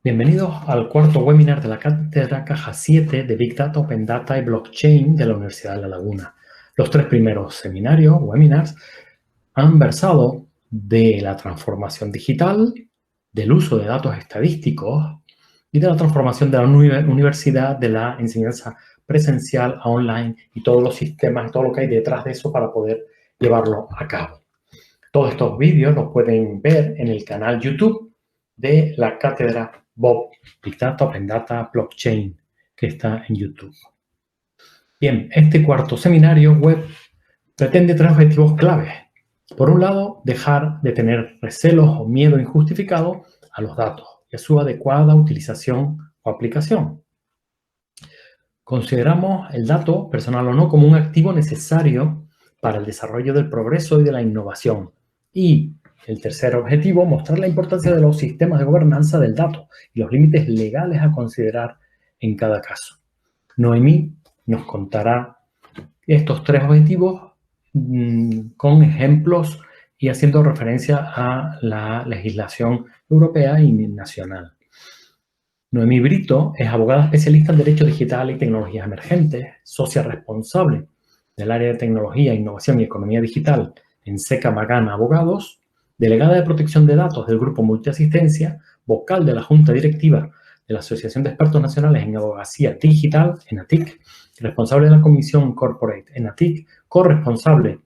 Bienvenidos al cuarto webinar de la cátedra Caja 7 de Big Data, Open Data y Blockchain de la Universidad de La Laguna. Los tres primeros seminarios, webinars, han versado de la transformación digital, del uso de datos estadísticos y de la transformación de la universidad, de la enseñanza presencial a online y todos los sistemas, todo lo que hay detrás de eso para poder llevarlo a cabo. Todos estos vídeos los pueden ver en el canal YouTube de la cátedra Bob, Big Data, Open Data, Blockchain, que está en YouTube. Bien, este cuarto seminario web pretende tres objetivos claves. Por un lado, dejar de tener recelos o miedo injustificado a los datos y a su adecuada utilización o aplicación. Consideramos el dato, personal o no, como un activo necesario para el desarrollo del progreso y de la innovación. Y el tercer objetivo, mostrar la importancia de los sistemas de gobernanza del dato y los límites legales a considerar en cada caso. Noemí nos contará estos tres objetivos con ejemplos y haciendo referencia a la legislación europea y nacional. Noemí Brito es abogada especialista en Derecho Digital y Tecnologías Emergentes, socia responsable del área de Tecnología, Innovación y Economía Digital en Seca Magana Abogados, delegada de Protección de Datos del Grupo Multiasistencia, vocal de la Junta Directiva de la Asociación de Expertos Nacionales en Abogacía Digital, ENATIC, responsable de la Comisión Corporate ENATIC, corresponsable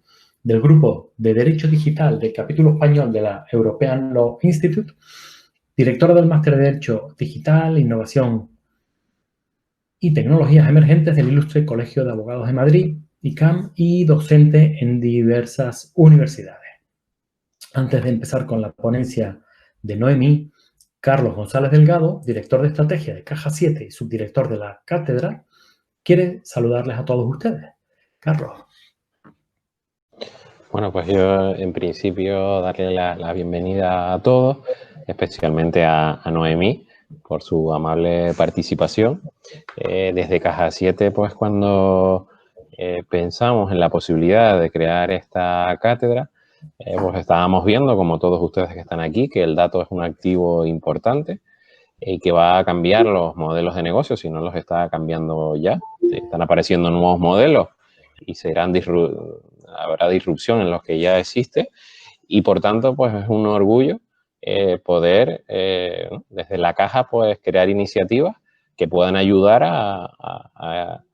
del Grupo de Derecho Digital del capítulo español de la European Law Institute, directora del Máster de Derecho Digital, Innovación y Tecnologías Emergentes del Ilustre Colegio de Abogados de Madrid, ICAM, y docente en diversas universidades. Antes de empezar con la ponencia de Noemí, Carlos González Delgado, director de estrategia de Caja 7 y subdirector de la cátedra, quiere saludarles a todos ustedes. Carlos. Bueno, pues yo en principio darle la bienvenida a todos, especialmente a Noemí por su amable participación. Desde Caja 7, pues cuando pensamos en la posibilidad de crear esta cátedra, pues estábamos viendo, como todos ustedes que están aquí, que el dato es un activo importante y que va a cambiar los modelos de negocio, si no los está cambiando ya. Están apareciendo nuevos modelos y habrá disrupción en los que ya existe, y por tanto pues es un orgullo poder desde la caja pues crear iniciativas que puedan ayudar a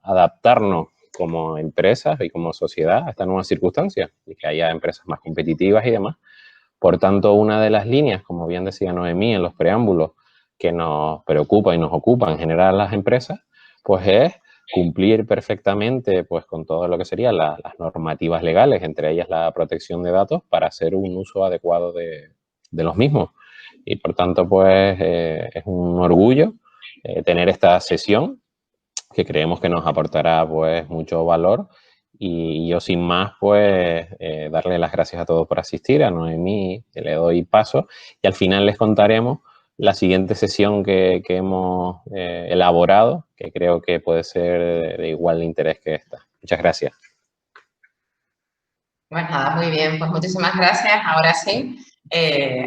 adaptarnos como empresas y como sociedad a estas nuevas circunstancias y que haya empresas más competitivas y demás. Por tanto, una de las líneas, como bien decía Noemí en los preámbulos, que nos preocupa y nos ocupa en general las empresas, pues es cumplir perfectamente pues con todo lo que serían las normativas legales, entre ellas la protección de datos, para hacer un uso adecuado de los mismos. Y por tanto, pues es un orgullo tener esta sesión que creemos que nos aportará pues mucho valor. Y yo sin más, pues, darle las gracias a todos por asistir, a Noemí, que le doy paso, y al final les contaremos la siguiente sesión que hemos elaborado, que creo que puede ser de igual interés que esta. Muchas gracias. Pues nada, muy bien, pues muchísimas gracias. Ahora sí,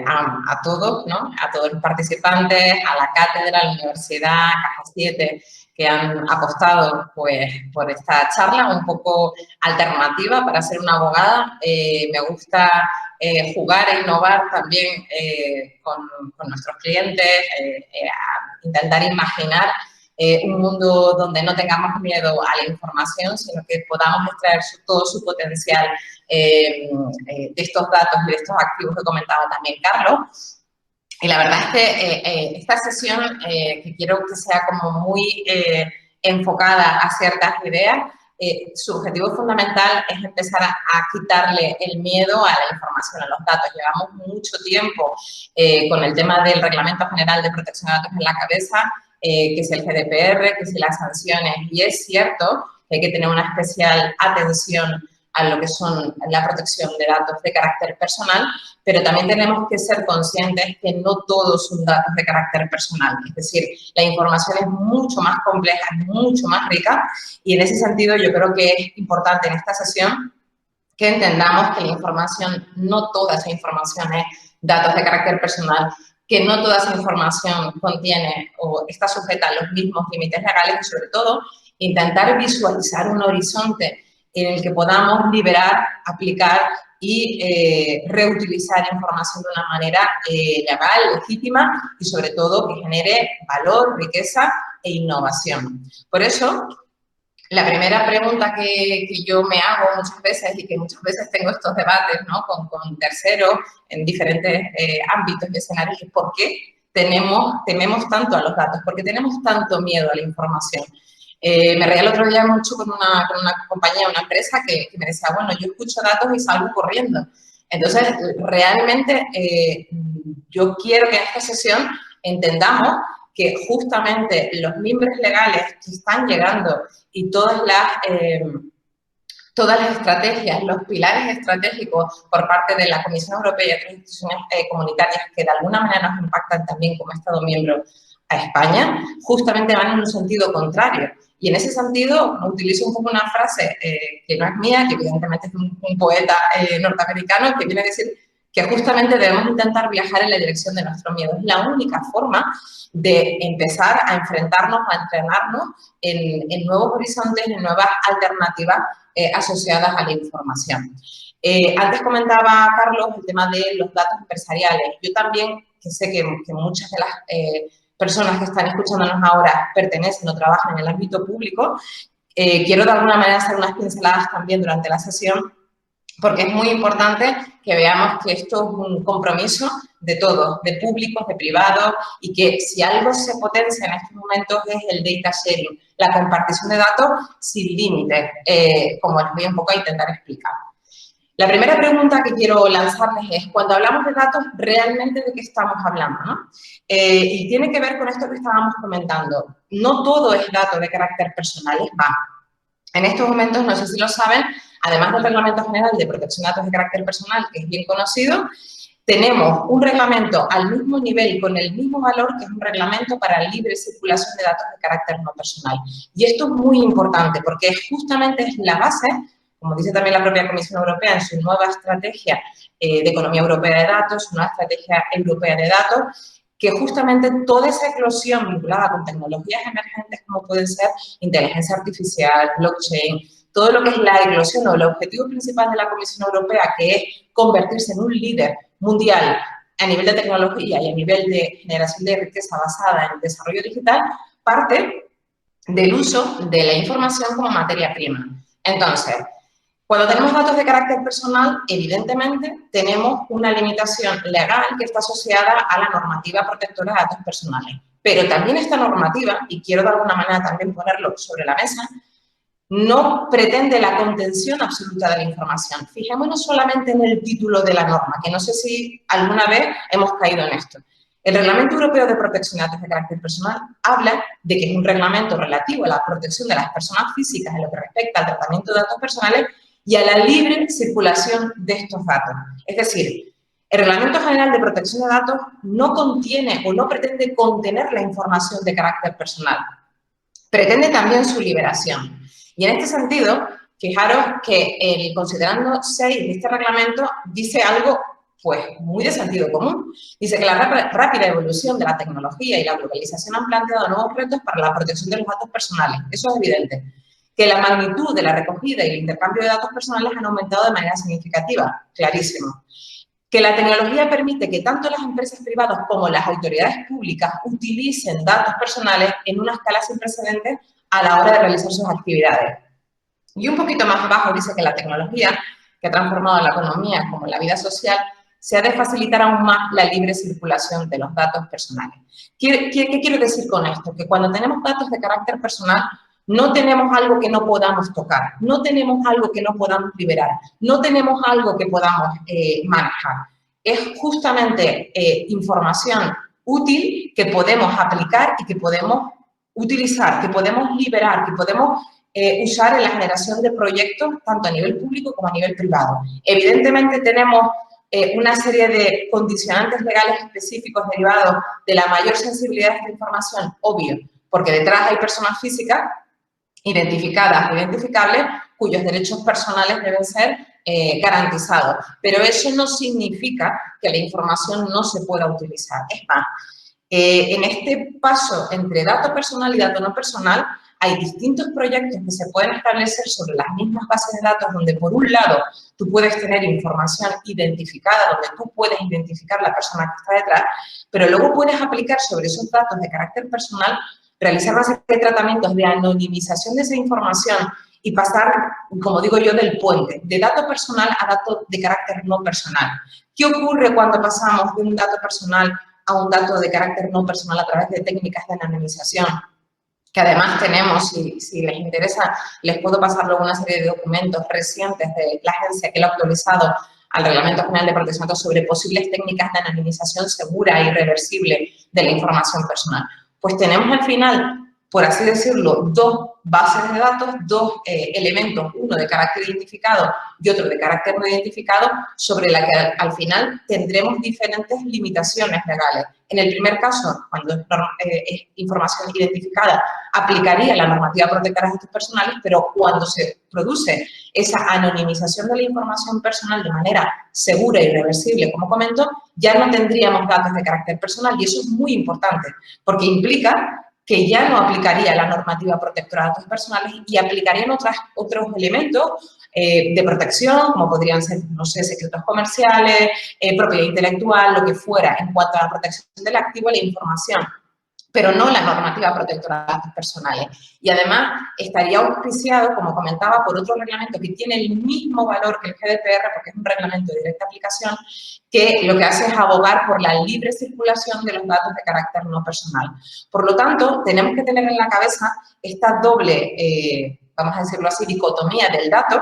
a todos, ¿no? A todos los participantes, a la cátedra, a la universidad, Caja 7, que han apostado pues, por esta charla un poco alternativa para ser una abogada. Me gusta jugar e innovar también con nuestros clientes, intentar imaginar un mundo donde no tengamos miedo a la información, sino que podamos extraer todo su potencial de estos datos y de estos activos que comentaba también Carlos. Y la verdad es que esta sesión, que quiero que sea como muy enfocada a ciertas ideas, su objetivo fundamental es empezar a quitarle el miedo a la información, a los datos. Llevamos mucho tiempo con el tema del Reglamento General de Protección de Datos en la cabeza, que es el GDPR, que si las sanciones, y es cierto que hay que tener una especial atención a lo que son la protección de datos de carácter personal, pero también tenemos que ser conscientes que no todos son datos de carácter personal. Es decir, la información es mucho más compleja, es mucho más rica, y en ese sentido yo creo que es importante en esta sesión que entendamos que la información, no toda esa información es datos de carácter personal, que no toda esa información contiene o está sujeta a los mismos límites legales y, sobre todo, intentar visualizar un horizonte en el que podamos liberar, aplicar y reutilizar información de una manera legal, legítima y, sobre todo, que genere valor, riqueza e innovación. Por eso, la primera pregunta que yo me hago muchas veces y que muchas veces tengo estos debates, ¿no?, con terceros en diferentes ámbitos y escenarios es ¿por qué tememos tanto a los datos? ¿Por qué tenemos tanto miedo a la información? Me reía el otro día mucho con una compañía, una empresa que me decía, bueno, yo escucho datos y salgo corriendo. Entonces, realmente yo quiero que en esta sesión entendamos que justamente los mimbres legales que están llegando y todas las estrategias, los pilares estratégicos por parte de la Comisión Europea y otras instituciones comunitarias que de alguna manera nos impactan también como Estado miembro a España, justamente van en un sentido contrario. Y en ese sentido, utilizo un poco una frase que no es mía, que evidentemente es un poeta norteamericano, que viene a decir que justamente debemos intentar viajar en la dirección de nuestro miedo. Es la única forma de empezar a enfrentarnos, a entrenarnos en nuevos horizontes, en nuevas alternativas asociadas a la información. Antes comentaba Carlos el tema de los datos empresariales. Yo también, que sé que muchas de las personas que están escuchándonos ahora pertenecen o trabajan en el ámbito público, quiero de alguna manera hacer unas pinceladas también durante la sesión, porque es muy importante que veamos que esto es un compromiso de todos, de públicos, de privados, y que si algo se potencia en estos momentos es el data sharing, la compartición de datos sin límites, como les voy un poco a intentar explicar. La primera pregunta que quiero lanzarles es, cuando hablamos de datos, ¿realmente de qué estamos hablando, ¿no? Y tiene que ver con esto que estábamos comentando. No todo es dato de carácter personal, es más. En estos momentos, no sé si lo saben, además del Reglamento General de Protección de Datos de Carácter Personal, que es bien conocido, tenemos un reglamento al mismo nivel, con el mismo valor, que es un reglamento para la libre circulación de datos de carácter no personal. Y esto es muy importante porque justamente es la base, como dice también la propia Comisión Europea en su nueva estrategia de economía europea de datos, su nueva estrategia europea de datos, que justamente toda esa eclosión vinculada con tecnologías emergentes como pueden ser inteligencia artificial, blockchain, todo lo que es la eclosión o el objetivo principal de la Comisión Europea, que es convertirse en un líder mundial a nivel de tecnología y a nivel de generación de riqueza basada en el desarrollo digital, parte del uso de la información como materia prima. Entonces, cuando tenemos datos de carácter personal, evidentemente tenemos una limitación legal que está asociada a la normativa protectora de datos personales. Pero también esta normativa, y quiero de alguna manera también ponerlo sobre la mesa, no pretende la contención absoluta de la información. Fijémonos solamente en el título de la norma, que no sé si alguna vez hemos caído en esto. El Reglamento Europeo de Protección de Datos de Carácter Personal habla de que es un reglamento relativo a la protección de las personas físicas en lo que respecta al tratamiento de datos personales y a la libre circulación de estos datos. Es decir, el Reglamento General de Protección de Datos no contiene o no pretende contener la información de carácter personal. Pretende también su liberación. Y en este sentido, fijaros que el considerando 6 de este reglamento dice algo pues muy de sentido común. Dice que la rápida evolución de la tecnología y la globalización han planteado nuevos retos para la protección de los datos personales. Eso es evidente. Que la magnitud de la recogida y el intercambio de datos personales han aumentado de manera significativa. Clarísimo. Que la tecnología permite que tanto las empresas privadas como las autoridades públicas utilicen datos personales en una escala sin precedentes a la hora de realizar sus actividades. Y un poquito más abajo dice que la tecnología, que ha transformado la economía como la vida social, se ha de facilitar aún más la libre circulación de los datos personales. ¿Qué quiero decir con esto? Que cuando tenemos datos de carácter personal, no tenemos algo que no podamos tocar, no tenemos algo que no podamos liberar, no tenemos algo que podamos manejar. Es justamente información útil que podemos aplicar y que podemos utilizar, que podemos liberar, que podemos usar en la generación de proyectos tanto a nivel público como a nivel privado. Evidentemente tenemos una serie de condicionantes legales específicos derivados de la mayor sensibilidad de esta información, obvio, porque detrás hay personas físicas identificadas o identificables cuyos derechos personales deben ser garantizado. Pero eso no significa que la información no se pueda utilizar. Es más, en este paso entre dato personal y dato no personal, hay distintos proyectos que se pueden establecer sobre las mismas bases de datos donde, por un lado, tú puedes tener información identificada, donde tú puedes identificar la persona que está detrás, pero luego puedes aplicar sobre esos datos de carácter personal, realizar una serie de tratamientos de anonimización de esa información y pasar, como digo yo, del puente, de dato personal a dato de carácter no personal. ¿Qué ocurre cuando pasamos de un dato personal a un dato de carácter no personal a través de técnicas de anonimización? Que además tenemos, si les interesa, les puedo pasar luego una serie de documentos recientes de la agencia que lo ha actualizado al Reglamento General de Protección de Datos sobre posibles técnicas de anonimización segura e irreversible de la información personal. Pues tenemos al final, por así decirlo, dos bases de datos, dos elementos, uno de carácter identificado y otro de carácter no identificado, sobre la que al final tendremos diferentes limitaciones legales. En el primer caso, cuando es información identificada, aplicaría la normativa protectora de datos personales, pero cuando se produce esa anonimización de la información personal de manera segura y irreversible, como comento, ya no tendríamos datos de carácter personal, y eso es muy importante, porque implica que ya no aplicaría la normativa protectora de datos personales y aplicarían otros elementos de protección, como podrían ser, no sé, secretos comerciales, propiedad intelectual, lo que fuera, en cuanto a la protección del activo y la información, pero no la normativa protectora de datos personales. Y además estaría auspiciado, como comentaba, por otro reglamento que tiene el mismo valor que el GDPR, porque es un reglamento de directa aplicación, que lo que hace es abogar por la libre circulación de los datos de carácter no personal. Por lo tanto, tenemos que tener en la cabeza esta doble, vamos a decirlo así, dicotomía del dato,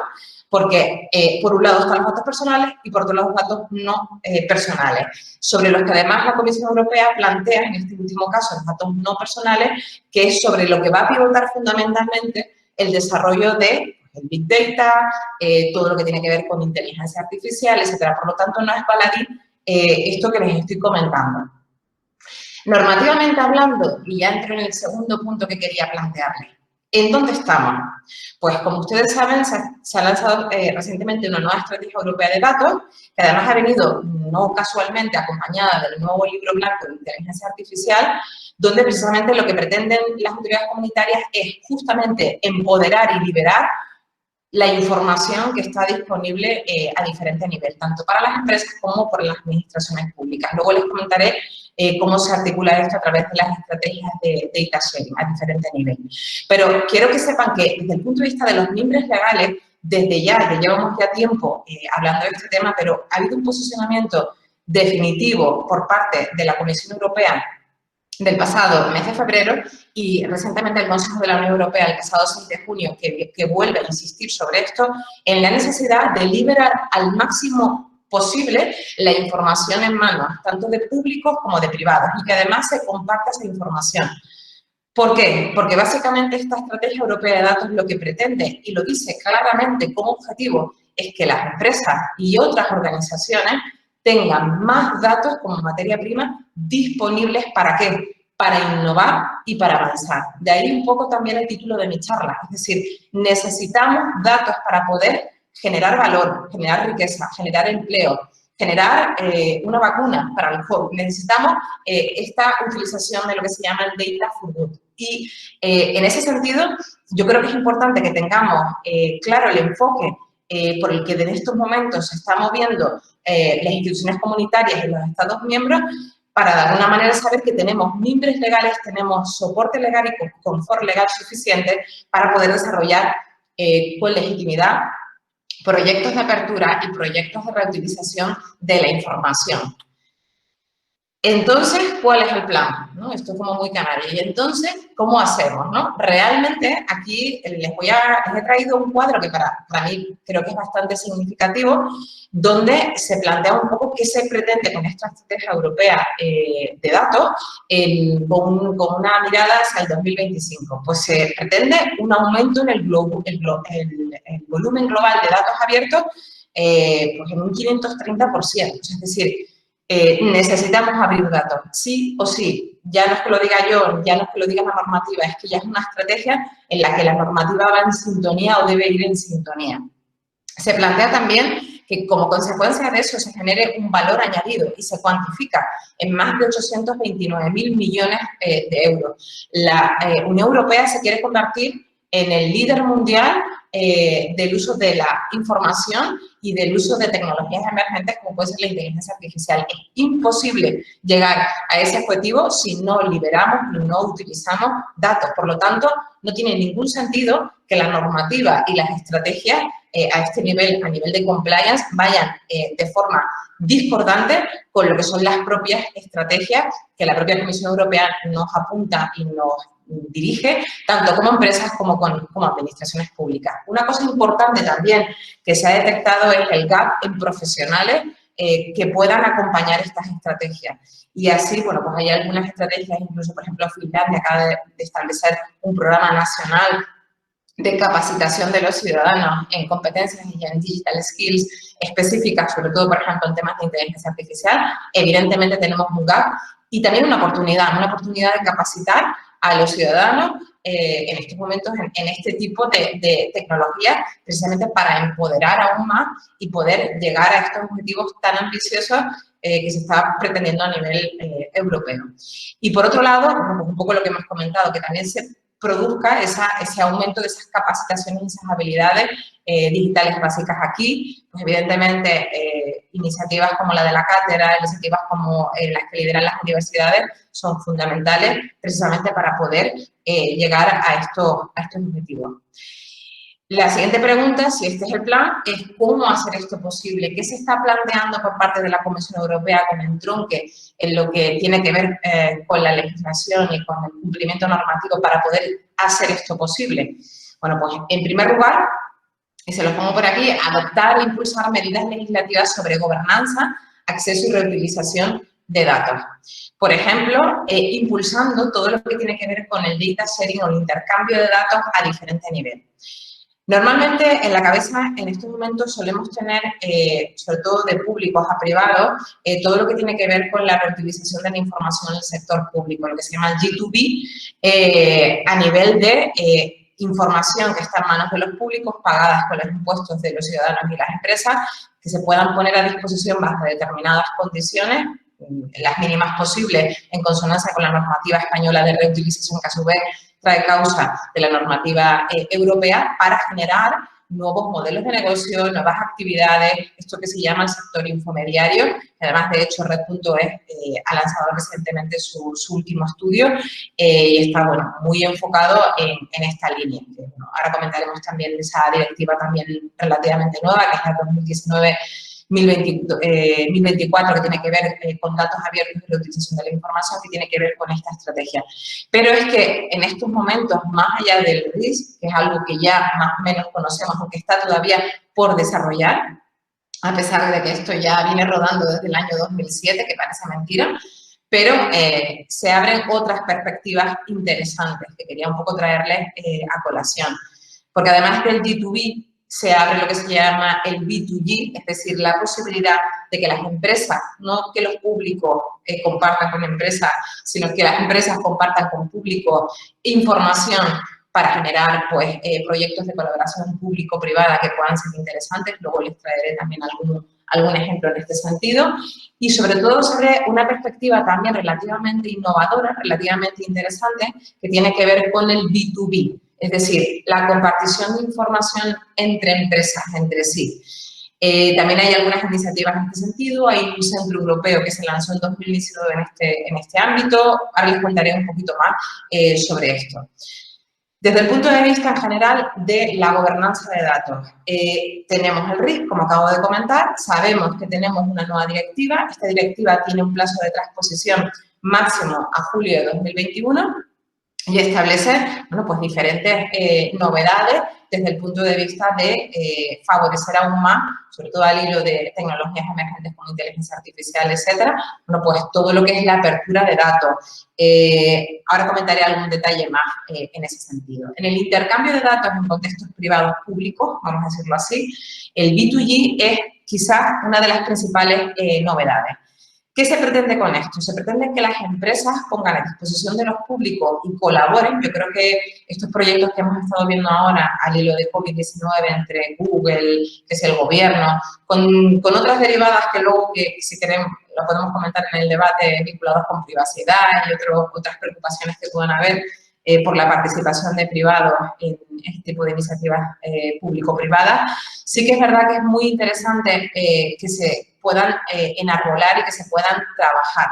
porque por un lado están los datos personales y por otro lado los datos no personales, sobre los que además la Comisión Europea plantea, en este último caso, los datos no personales, que es sobre lo que va a pivotar fundamentalmente el desarrollo de el Big Data, todo lo que tiene que ver con inteligencia artificial, etcétera. Por lo tanto, no es baladí esto que les estoy comentando. Normativamente hablando, y ya entro en el segundo punto que quería plantearles, ¿en dónde estamos? Pues, como ustedes saben, se ha lanzado recientemente una nueva estrategia europea de datos, que además ha venido, no casualmente, acompañada del nuevo libro blanco de inteligencia artificial, donde precisamente lo que pretenden las autoridades comunitarias es justamente empoderar y liberar la información que está disponible a diferente nivel, tanto para las empresas como por las administraciones públicas. Luego les comentaré cómo se articula esto a través de las estrategias de data sharing a diferentes niveles. Pero quiero que sepan que desde el punto de vista de los mimbres legales, desde ya, que llevamos ya tiempo hablando de este tema, pero ha habido un posicionamiento definitivo por parte de la Comisión Europea del pasado mes de febrero y recientemente el Consejo de la Unión Europea el pasado 6 de junio que vuelve a insistir sobre esto, en la necesidad de liberar al máximo posible la información en manos, tanto de públicos como de privados, y que además se comparta esa información. ¿Por qué? Porque básicamente esta estrategia europea de datos lo que pretende, y lo dice claramente como objetivo, es que las empresas y otras organizaciones tengan más datos como materia prima disponibles ¿para qué? Para innovar y para avanzar. De ahí un poco también el título de mi charla, es decir, necesitamos datos para poder generar valor, generar riqueza, generar empleo, generar una vacuna para el COVID. Necesitamos esta utilización de lo que se llama el data for good. Y en ese sentido, yo creo que es importante que tengamos claro el enfoque por el que en estos momentos se está moviendo las instituciones comunitarias y los Estados miembros, para de alguna manera saber que tenemos mimbres legales, tenemos soporte legal y confort legal suficiente para poder desarrollar con legitimidad proyectos de apertura y proyectos de reutilización de la información. Entonces, ¿cuál es el plan? ¿No? Esto es como muy canario. Y entonces, ¿cómo hacemos? ¿No? Realmente, aquí les he traído un cuadro que para mí creo que es bastante significativo, donde se plantea un poco qué se pretende con esta estrategia europea de datos con una mirada hacia el 2025. Pues se pretende un aumento en el volumen global de datos abiertos pues en un 530%. Es decir, necesitamos abrir datos, sí o sí. Ya no es que lo diga yo, ya no es que lo diga la normativa, es que ya es una estrategia en la que la normativa va en sintonía o debe ir en sintonía. Se plantea también que como consecuencia de eso se genere un valor añadido y se cuantifica en más de 829.000 millones de euros. La Unión Europea se quiere convertir en el líder mundial del uso de la información y del uso de tecnologías emergentes como puede ser la inteligencia artificial. Es imposible llegar a ese objetivo si no liberamos y no utilizamos datos. Por lo tanto, no tiene ningún sentido que la normativa y las estrategias a este nivel, a nivel de compliance, vayan de forma discordante con lo que son las propias estrategias que la propia Comisión Europea nos apunta y nos dirige, tanto como empresas como administraciones públicas. Una cosa importante también que se ha detectado es el gap en profesionales que puedan acompañar estas estrategias. Y así, bueno, pues hay algunas estrategias, incluso, por ejemplo, Finlandia acaba de establecer un programa nacional de capacitación de los ciudadanos en competencias y en digital skills específicas, sobre todo, por ejemplo, en temas de inteligencia artificial. Evidentemente tenemos un gap y también una oportunidad de capacitar a los ciudadanos en estos momentos en este tipo de tecnologías, precisamente para empoderar aún más y poder llegar a estos objetivos tan ambiciosos que se está pretendiendo a nivel europeo. Y por otro lado, un poco lo que hemos comentado, que también se produzca ese aumento de esas capacitaciones y esas habilidades digitales básicas aquí. Pues evidentemente, iniciativas como la de la cátedra, iniciativas como las que lideran las universidades son fundamentales precisamente para poder llegar a estos objetivos. La siguiente pregunta, si este es el plan, es cómo hacer esto posible. ¿Qué se está planteando por parte de la Comisión Europea con entronque en lo que tiene que ver con la legislación y con el cumplimiento normativo para poder hacer esto posible? Bueno, pues en primer lugar, y se los pongo por aquí, adoptar e impulsar medidas legislativas sobre gobernanza, acceso y reutilización de datos. Por ejemplo, impulsando todo lo que tiene que ver con el data sharing o el intercambio de datos a diferente nivel. Normalmente, en la cabeza, en estos momentos, solemos tener, sobre todo de públicos a privados, todo lo que tiene que ver con la reutilización de la información en el sector público, lo que se llama G2B, a nivel de información que está en manos de los públicos, pagadas con los impuestos de los ciudadanos y las empresas, que se puedan poner a disposición bajo determinadas condiciones, las mínimas posibles, en consonancia con la normativa española de reutilización, que a su vez trae causa de la normativa europea, para generar nuevos modelos de negocio, nuevas actividades, esto que se llama el sector infomediario, que además, de hecho, Red.es ha lanzado recientemente su último estudio y está, bueno, muy enfocado en esta línea. Bueno, ahora comentaremos también de esa directiva también relativamente nueva, que es la 2019-1024, que tiene que ver con datos abiertos y reutilización de la información, que tiene que ver con esta estrategia. Pero es que en estos momentos, más allá del RIS, que es algo que ya más o menos conocemos, aunque está todavía por desarrollar, a pesar de que esto ya viene rodando desde el año 2007, que parece mentira, pero se abren otras perspectivas interesantes que quería un poco traerles a colación. Porque además del D2B, se abre lo que se llama el B2G, es decir, la posibilidad de que las empresas, no que los públicos compartan con empresas, sino que las empresas compartan con público información para generar, pues, proyectos de colaboración público-privada que puedan ser interesantes. Luego les traeré también algún ejemplo en este sentido. Y sobre todo sobre una perspectiva también relativamente innovadora, relativamente interesante, que tiene que ver con el B2B. Es decir, la compartición de información entre empresas, entre sí. También hay algunas iniciativas en este sentido. Hay un centro europeo que se lanzó en 2019 en este ámbito. Ahora les contaré un poquito más sobre esto. Desde el punto de vista en general de la gobernanza de datos, tenemos el RIS, como acabo de comentar. Sabemos que tenemos una nueva directiva. Esta directiva tiene un plazo de transposición máximo a julio de 2021. Y establecer, bueno, pues diferentes novedades desde el punto de vista de favorecer aún más, sobre todo al hilo de tecnologías emergentes como inteligencia artificial, etcétera, bueno, pues todo lo que es la apertura de datos. Ahora comentaré algún detalle más en ese sentido. En el intercambio de datos en contextos privados públicos, vamos a decirlo así, el B2G es quizás una de las principales novedades. ¿Qué se pretende con esto? Se pretende que las empresas pongan a disposición de los públicos y colaboren. Yo creo que estos proyectos que hemos estado viendo ahora al hilo de COVID-19 entre Google, que es el gobierno, con otras derivadas que luego, si queremos, lo podemos comentar en el debate, vinculadas con privacidad y otras preocupaciones que puedan haber por la participación de privados en este tipo de iniciativas público-privadas. Sí que es verdad que es muy interesante que se puedan enarbolar y que se puedan trabajar.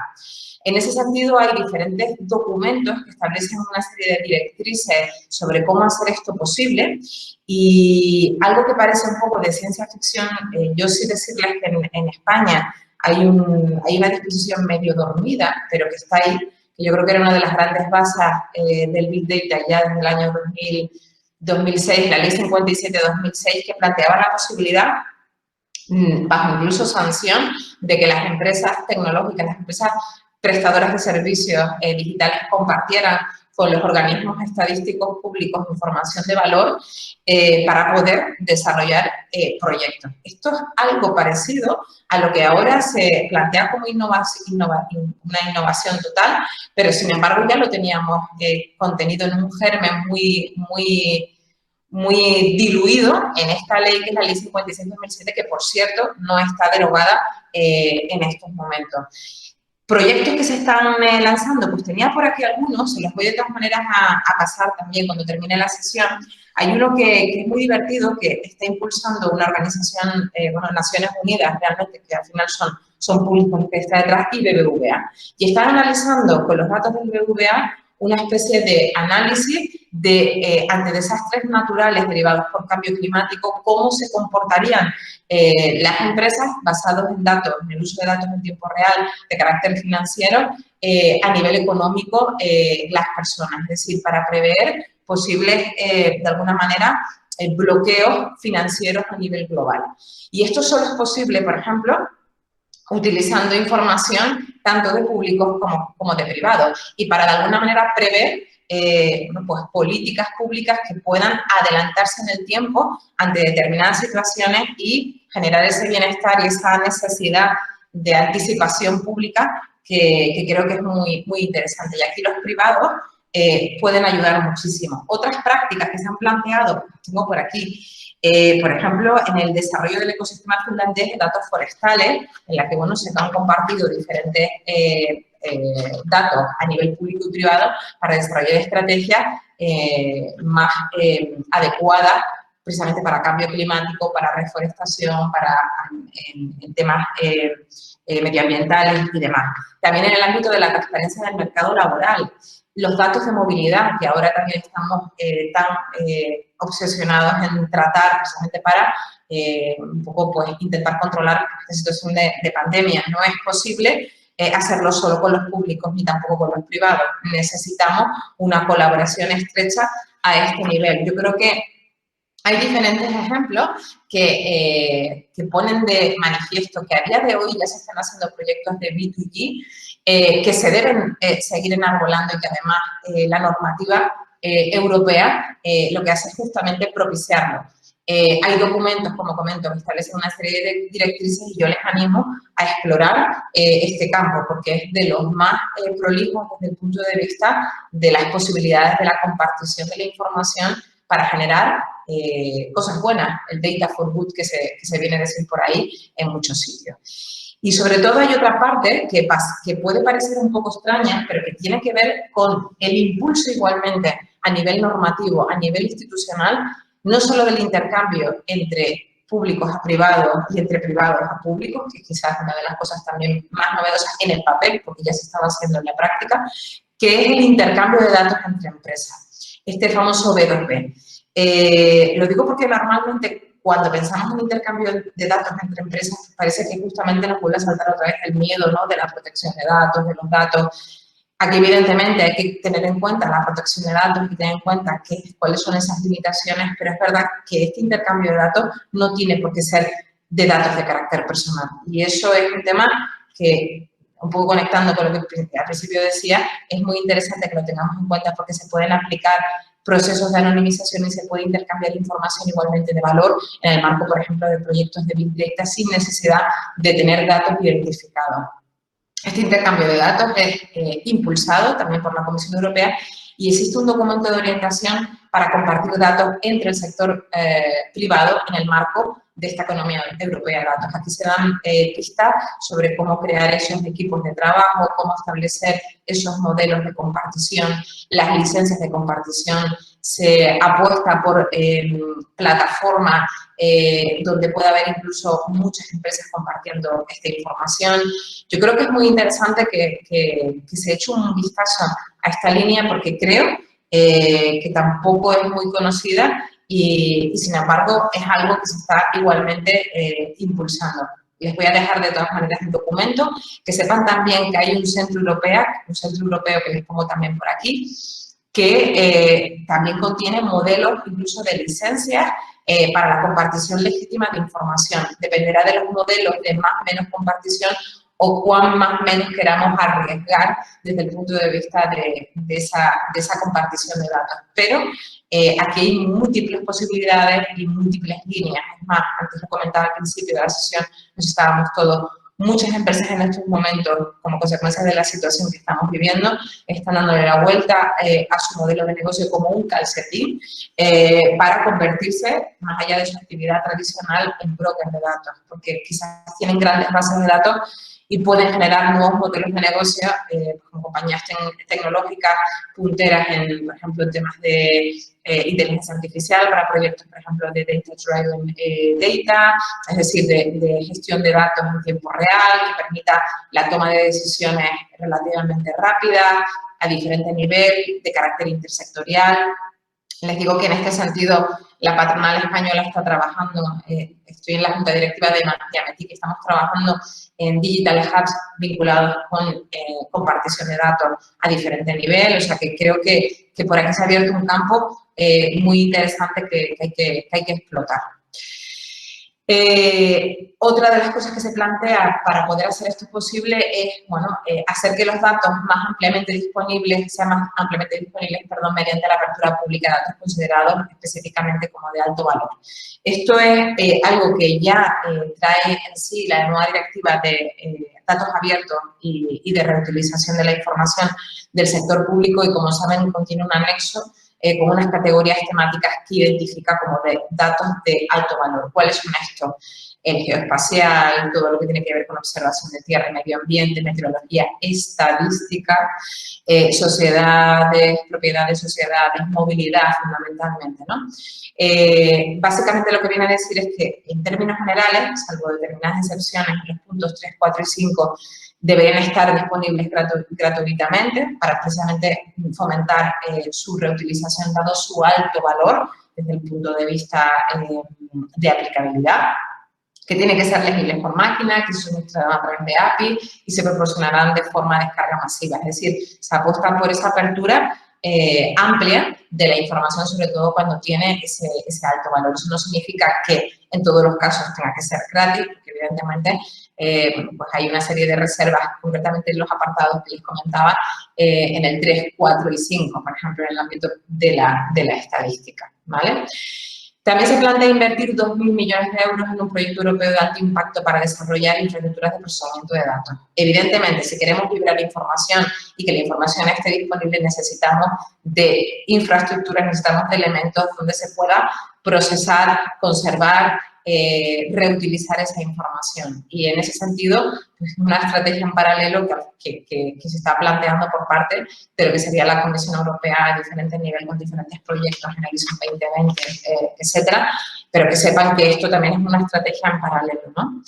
En ese sentido, hay diferentes documentos que establecen una serie de directrices sobre cómo hacer esto posible y algo que parece un poco de ciencia ficción, yo sí decirles que en España hay una disposición medio dormida, pero que está ahí, que yo creo que era una de las grandes bases del Big Data ya desde el año 2006, la Ley 57-2006, que planteaba la posibilidad, bajo incluso sanción, de que las empresas tecnológicas, las empresas prestadoras de servicios digitales compartieran con los organismos estadísticos públicos información de valor para poder desarrollar proyectos. Esto es algo parecido a lo que ahora se plantea como una innovación total, pero sin embargo ya lo teníamos contenido en un germen muy diluido en esta ley, que es la Ley 56-2007, que por cierto no está derogada en estos momentos. Proyectos que se están lanzando, pues tenía por aquí algunos, se los voy de todas maneras a pasar también cuando termine la sesión. Hay uno que es muy divertido, que está impulsando una organización, Naciones Unidas, realmente, que al final son públicos que está detrás, y BBVA. Y están analizando con los datos del BBVA una especie de análisis de, ante desastres naturales derivados por cambio climático, cómo se comportarían las empresas basados en datos, en el uso de datos en tiempo real de carácter financiero, a nivel económico, las personas. Es decir, para prever posibles, de alguna manera, bloqueos financieros a nivel global. Y esto solo es posible, por ejemplo, utilizando información tanto de públicos como de privados, y para de alguna manera prever pues políticas públicas que puedan adelantarse en el tiempo ante determinadas situaciones y generar ese bienestar y esa necesidad de anticipación pública que creo que es muy interesante. Y aquí los privados pueden ayudar muchísimo. Otras prácticas que se han planteado, tengo por aquí, por ejemplo, en el desarrollo del ecosistema finlandés de datos forestales, en la que, bueno, se han compartido diferentes datos a nivel público y privado para desarrollar estrategias más adecuadas precisamente para cambio climático, para reforestación, para en temas medioambientales y demás. También en el ámbito de la transparencia del mercado laboral, los datos de movilidad, que ahora también estamos tan obsesionados en tratar precisamente para un poco pues intentar controlar esta situación de pandemia. No es posible hacerlo solo con los públicos ni tampoco con los privados. Necesitamos una colaboración estrecha a este nivel. Yo creo que hay diferentes ejemplos que ponen de manifiesto que a día de hoy ya se están haciendo proyectos de B2G que se deben seguir enarbolando, y que además la normativa europea lo que hace es justamente propiciarlo. Hay documentos, como comento, que establecen una serie de directrices, y yo les animo a explorar este campo, porque es de los más prolijos desde el punto de vista de las posibilidades de la compartición de la información para generar cosas buenas, el data for good que se viene a decir por ahí en muchos sitios. Y sobre todo hay otra parte que puede parecer un poco extraña, pero que tiene que ver con el impulso igualmente a nivel normativo, a nivel institucional, no solo del intercambio entre públicos a privados y entre privados a públicos, que quizás es una de las cosas también más novedosas en el papel, porque ya se estaba haciendo en la práctica, que es el intercambio de datos entre empresas, este famoso B2B. Lo digo porque normalmente cuando pensamos en intercambio de datos entre empresas parece que justamente nos vuelve a saltar otra vez el miedo, ¿no?, de la protección de datos, de los datos. Aquí evidentemente hay que tener en cuenta la protección de datos y tener en cuenta cuáles son esas limitaciones, pero es verdad que este intercambio de datos no tiene por qué ser de datos de carácter personal. Y eso es un tema que, un poco conectando con lo que al principio decía, es muy interesante que lo tengamos en cuenta, porque se pueden aplicar procesos de anonimización y se puede intercambiar información igualmente de valor en el marco, por ejemplo, de proyectos de Big Data sin necesidad de tener datos identificados. Este intercambio de datos es impulsado también por la Comisión Europea y existe un documento de orientación para compartir datos entre el sector privado en el marco de esta economía europea de datos. Aquí se dan pistas sobre cómo crear esos equipos de trabajo, cómo establecer esos modelos de compartición, las licencias de compartición. Se apuesta por plataformas donde puede haber incluso muchas empresas compartiendo esta información. Yo creo que es muy interesante que se eche un vistazo a esta línea porque creo que tampoco es muy conocida y sin embargo es algo que se está igualmente impulsando. Les voy a dejar de todas maneras el documento, que sepan también que hay un centro europeo que les pongo también por aquí, que también contiene modelos incluso de licencias para la compartición legítima de información. Dependerá de los modelos de más o menos compartición o cuán más o menos queramos arriesgar desde el punto de vista de esa compartición de datos. Pero aquí hay múltiples posibilidades y múltiples líneas. Es más, antes lo comentaba al principio de la sesión, nos estábamos todos. Muchas empresas en estos momentos, como consecuencia de la situación que estamos viviendo, están dándole la vuelta a su modelo de negocio como un calcetín para convertirse, más allá de su actividad tradicional, en brokers de datos, porque quizás tienen grandes bases de datos y pueden generar nuevos modelos de negocio con compañías tecnológicas punteras en, por ejemplo, en temas de inteligencia artificial para proyectos, por ejemplo, de data-driven data, es decir, de gestión de datos en tiempo real, que permita la toma de decisiones relativamente rápida, a diferente nivel, de carácter intersectorial. Les digo que en este sentido la patronal española está trabajando, estoy en la junta directiva de Ametic, estamos trabajando en digital hubs vinculados con compartición de datos a diferente nivel, o sea que creo que por aquí se ha abierto un campo muy interesante que hay que explotar. Otra de las cosas que se plantea para poder hacer esto posible es, bueno, hacer que los datos más ampliamente disponibles, sean más ampliamente disponibles, perdón, mediante la apertura pública de datos considerados específicamente como de alto valor. Esto es algo que ya trae en sí la nueva directiva de datos abiertos y de reutilización de la información del sector público y, como saben, contiene un anexo con unas categorías temáticas que identifica como de datos de alto valor. ¿Cuáles son estos? El geoespacial, todo lo que tiene que ver con observación de tierra y medio ambiente, meteorología, estadística, sociedades, propiedades, sociedades, movilidad fundamentalmente, ¿no? Básicamente lo que viene a decir es que en términos generales, salvo determinadas excepciones, los puntos 3, 4 y 5 deberían estar disponibles gratuitamente para precisamente fomentar su reutilización dado su alto valor desde el punto de vista de aplicabilidad, que tiene que ser legible por máquina, que se suministrarán a través de API y se proporcionarán de forma de descarga masiva. Es decir, se apuesta por esa apertura amplia de la información, sobre todo cuando tiene ese alto valor. Eso no significa que en todos los casos tenga que ser gratis, porque evidentemente pues hay una serie de reservas, concretamente en los apartados que les comentaba, en el 3, 4 y 5, por ejemplo, en el ámbito de la estadística, ¿vale? También se plantea invertir 2.000 millones de euros en un proyecto europeo de alto impacto para desarrollar infraestructuras de procesamiento de datos. Evidentemente, si queremos liberar información y que la información esté disponible, necesitamos de infraestructuras, necesitamos de elementos donde se pueda procesar, conservar, reutilizar esa información. Y en ese sentido, pues una estrategia en paralelo que se está planteando por parte de lo que sería la Comisión Europea a diferentes niveles, con diferentes proyectos en Horizon 2020, etcétera, pero que sepan que esto también es una estrategia en paralelo, ¿no?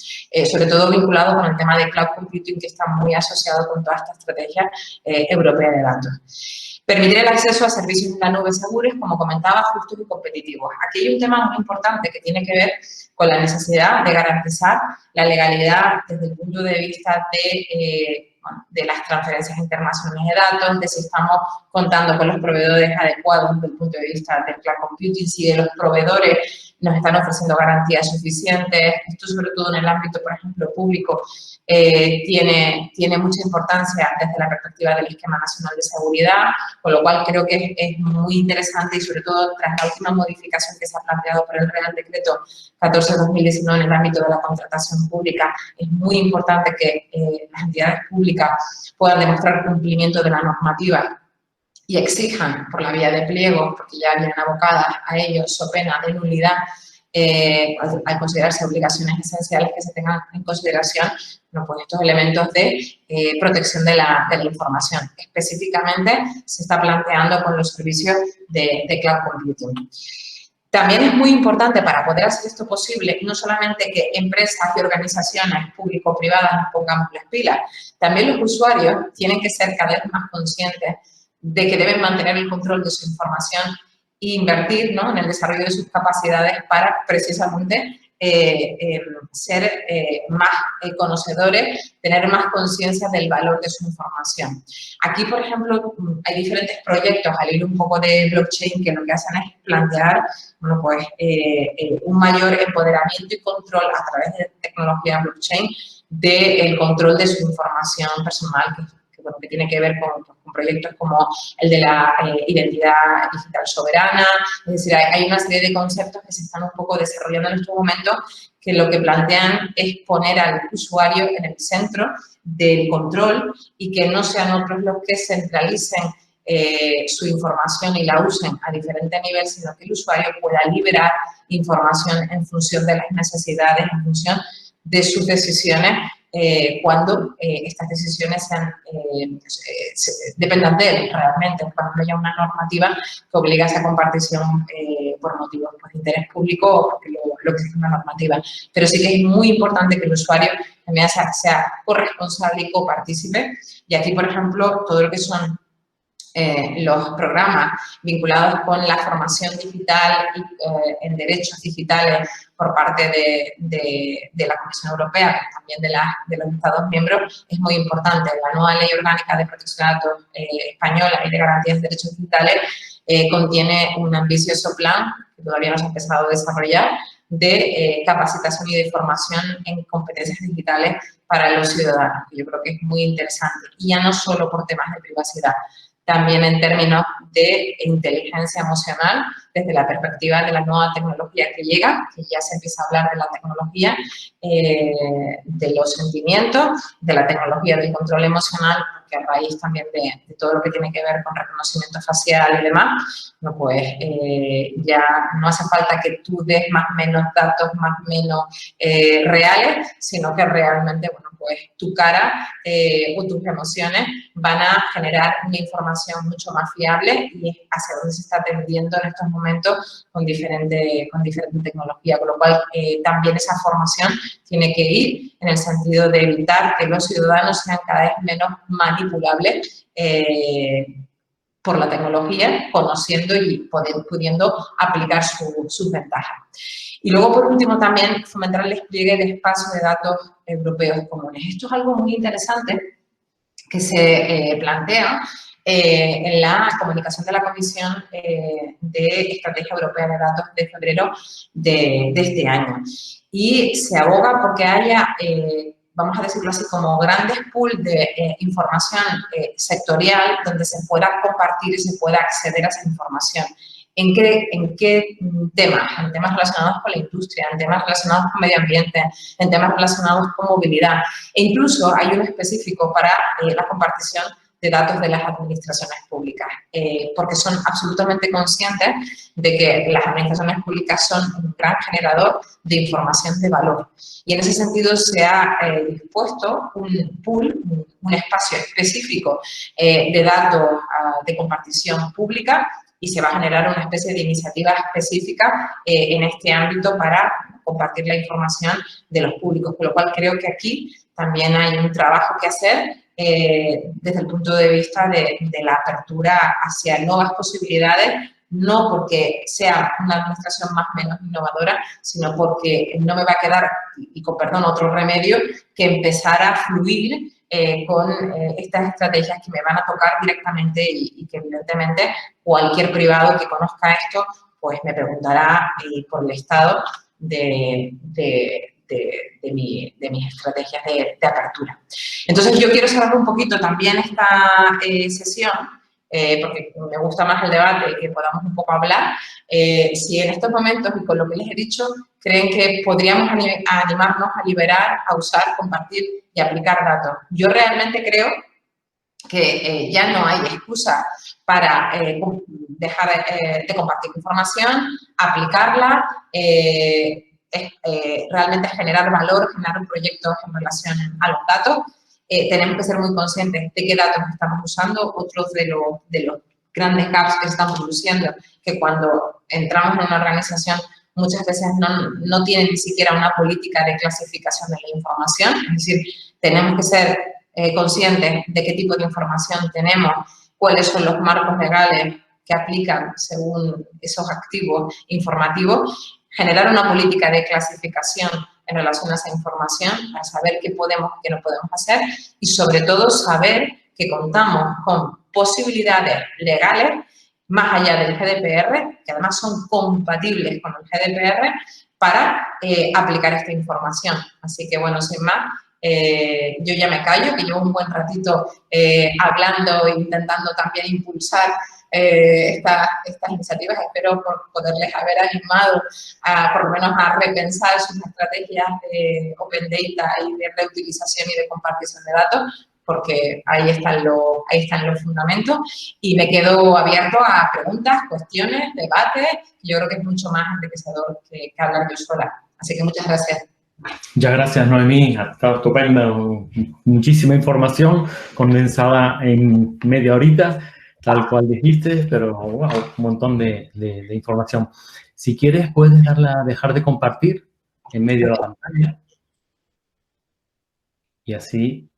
Sobre todo vinculado con el tema de cloud computing, que está muy asociado con toda esta estrategia europea de datos. Permitir el acceso a servicios en la nube seguros, como comentaba, justos y competitivos. Aquí hay un tema muy importante que tiene que ver con la necesidad de garantizar la legalidad desde el punto de vista de las transferencias internacionales de datos, de si estamos contando con los proveedores adecuados desde el punto de vista del cloud computing, si de los proveedores nos están ofreciendo garantías suficientes. Esto sobre todo en el ámbito, por ejemplo, público, tiene mucha importancia desde la perspectiva del Esquema Nacional de Seguridad, con lo cual creo que es muy interesante y sobre todo tras la última modificación que se ha planteado por el Real Decreto 14 ISO 2019 en el ámbito de la contratación pública, es muy importante que las entidades públicas puedan demostrar cumplimiento de la normativa y exijan por la vía de pliego, porque ya vienen abocadas a ello, so pena de nulidad, al considerarse obligaciones esenciales que se tengan en consideración, bueno, pues estos elementos de protección de la información. Específicamente se está planteando con los servicios de cloud computing. También es muy importante para poder hacer esto posible, no solamente que empresas y organizaciones público-privadas nos pongamos las pilas, también los usuarios tienen que ser cada vez más conscientes de que deben mantener el control de su información e invertir, ¿no?, en el desarrollo de sus capacidades para precisamente ser más conocedores, tener más conciencia del valor de su información. Aquí, por ejemplo, hay diferentes proyectos al hilo un poco de blockchain que lo que hacen es plantear, bueno, pues, un mayor empoderamiento y control a través de tecnología blockchain del control de su información personal, que tiene que ver con proyectos como el de la identidad digital soberana. Es decir, hay una serie de conceptos que se están un poco desarrollando en estos momentos que lo que plantean es poner al usuario en el centro del control y que no sean otros los que centralicen su información y la usen a diferente nivel, sino que el usuario pueda liberar información en función de las necesidades, en función de sus decisiones, cuando estas decisiones dependan de él realmente, cuando no haya una normativa que obliga a esa compartición por motivos de interés público o porque lo exige una normativa. Pero sí que es muy importante que el usuario también sea corresponsable y copartícipe. Y aquí, por ejemplo, todo lo que son los programas vinculados con la formación digital y en derechos digitales por parte de la Comisión Europea, también de los Estados miembros, es muy importante. La nueva Ley Orgánica de Protección de Datos española y de Garantías de Derechos Digitales contiene un ambicioso plan, que todavía no se ha empezado a desarrollar, de capacitación y de formación en competencias digitales para los ciudadanos, que yo creo que es muy interesante. Y ya no solo por temas de privacidad, también en términos de inteligencia emocional, desde la perspectiva de la nueva tecnología que llega, que ya se empieza a hablar de la tecnología de los sentimientos, de la tecnología del control emocional, que a raíz también de todo lo que tiene que ver con reconocimiento facial y demás, no, pues ya no hace falta que tú des más o menos datos, más o menos reales, sino que realmente, bueno, pues tu cara o tus emociones van a generar una información mucho más fiable y es hacia donde se está tendiendo en estos momentos con diferente tecnología, con lo cual también esa formación tiene que ir en el sentido de evitar que los ciudadanos sean cada vez menos manipulables por la tecnología, conociendo y pudiendo aplicar sus ventajas. Y luego, por último, también fomentar el despliegue de espacios de datos europeos comunes. Esto es algo muy interesante que se plantea en la comunicación de la Comisión de Estrategia Europea de Datos de febrero de este año. Y se aboga porque haya, vamos a decirlo así, como grandes pools de información sectorial donde se pueda compartir y se pueda acceder a esa información. ¿En qué temas? En temas relacionados con la industria, en temas relacionados con medio ambiente, en temas relacionados con movilidad. E incluso hay uno específico para la compartición de datos de las administraciones públicas, porque son absolutamente conscientes de que las administraciones públicas son un gran generador de información de valor. Y en ese sentido se ha dispuesto un pool, un espacio específico de datos de compartición pública, y se va a generar una especie de iniciativa específica en este ámbito para compartir la información de los públicos, con lo cual creo que aquí también hay un trabajo que hacer desde el punto de vista de la apertura hacia nuevas posibilidades, no porque sea una administración más o menos innovadora, sino porque no me va a quedar, y con perdón, otro remedio, que empezar a fluir con estas estrategias que me van a tocar directamente y que evidentemente cualquier privado que conozca esto, pues me preguntará por el estado de mis estrategias de apertura. Entonces, yo quiero cerrar un poquito también esta sesión porque me gusta más el debate y que podamos un poco hablar, si en estos momentos, y con lo que les he dicho, creen que podríamos animarnos a liberar, a usar, compartir y aplicar datos. Yo realmente creo que ya no hay excusa para dejar de compartir información, aplicarla, realmente generar valor, generar proyectos en relación a los datos. Tenemos que ser muy conscientes de qué datos estamos usando. Otros de los grandes gaps que se están produciendo, que cuando entramos en una organización muchas veces no tienen ni siquiera una política de clasificación de la información. Es decir, tenemos que ser conscientes de qué tipo de información tenemos, cuáles son los marcos legales que aplican según esos activos informativos, generar una política de clasificación en relación a esa información, para saber qué podemos y qué no podemos hacer y, sobre todo, saber que contamos con posibilidades legales más allá del GDPR, que además son compatibles con el GDPR, para aplicar esta información. Así que, bueno, sin más, yo ya me callo, que llevo un buen ratito hablando e intentando también impulsar estas iniciativas. Espero poderles haber animado por lo menos a repensar sus estrategias de Open Data y de reutilización y de compartición de datos, porque ahí están los fundamentos, y me quedo abierto a preguntas, cuestiones, debates. Yo creo que es mucho más enriquecedor que hablar yo sola. Así que muchas gracias. Muchas gracias, Noemí. Ha estado estupendo. Muchísima información condensada en media horita, tal cual dijiste, pero wow, un montón de información. Si quieres, puedes dejar de compartir en medio de la pantalla. Y así.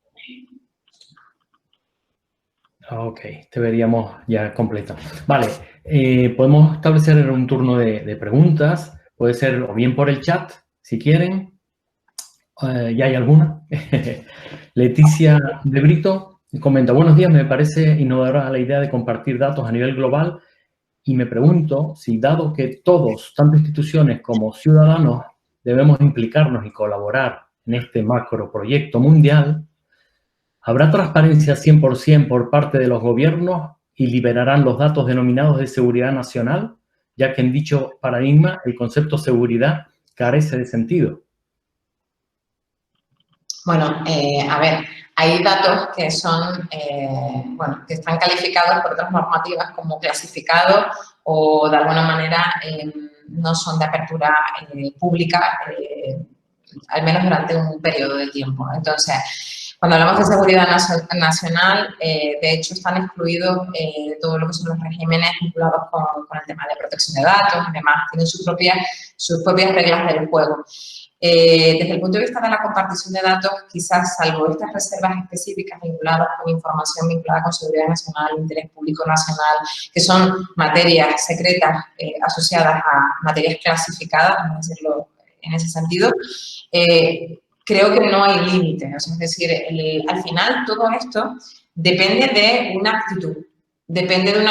Ok, te veríamos ya completo. Vale, podemos establecer un turno de preguntas. Puede ser o bien por el chat, si quieren. ¿Ya hay alguna? Leticia de Brito comenta: buenos días, me parece innovadora la idea de compartir datos a nivel global y me pregunto si, dado que todos, tanto instituciones como ciudadanos, debemos implicarnos y colaborar en este macro proyecto mundial, ¿habrá transparencia 100% por parte de los gobiernos y liberarán los datos denominados de seguridad nacional, ya que en dicho paradigma el concepto seguridad carece de sentido? Bueno, a ver, hay datos que son, que están calificados por otras normativas como clasificados o de alguna manera no son de apertura pública, al menos durante un periodo de tiempo. Entonces, cuando hablamos de seguridad nacional, de hecho están excluidos todo lo que son los regímenes vinculados con el tema de protección de datos y demás, tienen sus propias reglas del juego. Desde el punto de vista de la compartición de datos, quizás salvo estas reservas específicas vinculadas con información vinculada con seguridad nacional, interés público nacional, que son materias secretas asociadas a materias clasificadas, vamos a decirlo en ese sentido, creo que no hay límite. O sea, es decir, al final todo esto depende de una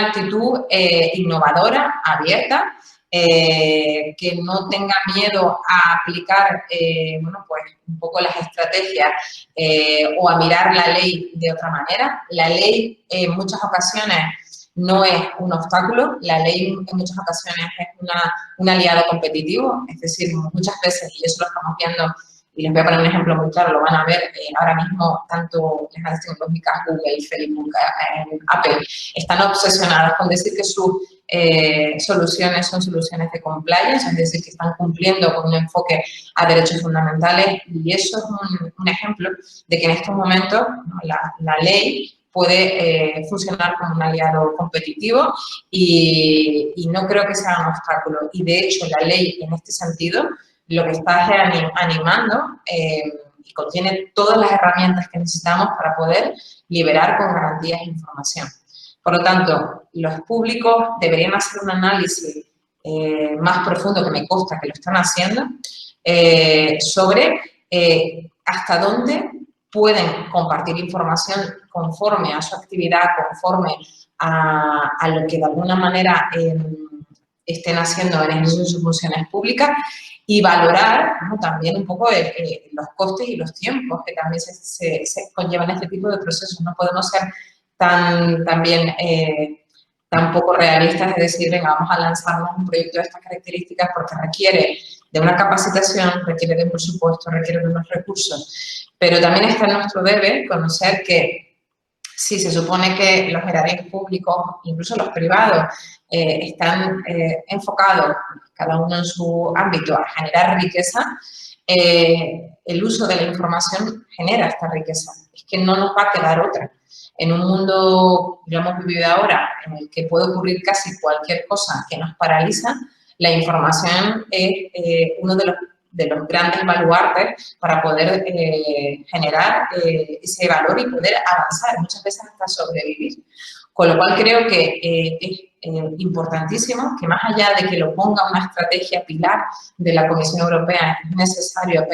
actitud, innovadora, abierta, que no tenga miedo a aplicar, pues un poco las estrategias o a mirar la ley de otra manera. La ley en muchas ocasiones no es un obstáculo, la ley en muchas ocasiones es un aliado competitivo, es decir, muchas veces, y eso lo estamos viendo, y les voy a poner un ejemplo muy claro, lo van a ver ahora mismo, tanto las grandes tecnológicas, Google, Facebook, Apple, están obsesionadas con decir que sus soluciones son soluciones de compliance, es decir, que están cumpliendo con un enfoque a derechos fundamentales, y eso es un ejemplo de que en estos momentos, ¿no?, la ley puede funcionar como un aliado competitivo y no creo que sea un obstáculo. Y de hecho, la ley en este sentido lo que está animando y contiene todas las herramientas que necesitamos para poder liberar con garantías información. Por lo tanto, los públicos deberían hacer un análisis más profundo, que me consta que lo están haciendo, sobre hasta dónde pueden compartir información conforme a su actividad, conforme a lo que de alguna manera estén haciendo en ejercicio de sus funciones públicas, y valorar, ¿no?, también un poco los costes y los tiempos que también se conllevan este tipo de procesos. No podemos ser también tan poco realistas de decir, venga, vamos a lanzarnos un proyecto de estas características porque requiere de una capacitación, requiere de un presupuesto, requiere de unos recursos. Pero también está en nuestro deber conocer que si se supone que los erarios públicos, incluso los privados, están enfocados, cada uno en su ámbito, a generar riqueza, el uso de la información genera esta riqueza. Es que no nos va a quedar otra. En un mundo, lo hemos vivido ahora, en el que puede ocurrir casi cualquier cosa que nos paraliza, la información es uno de los grandes baluartes para poder generar ese valor y poder avanzar, muchas veces hasta sobrevivir. Con lo cual creo que es importantísimo que más allá de que lo ponga una estrategia pilar de la Comisión Europea, es necesario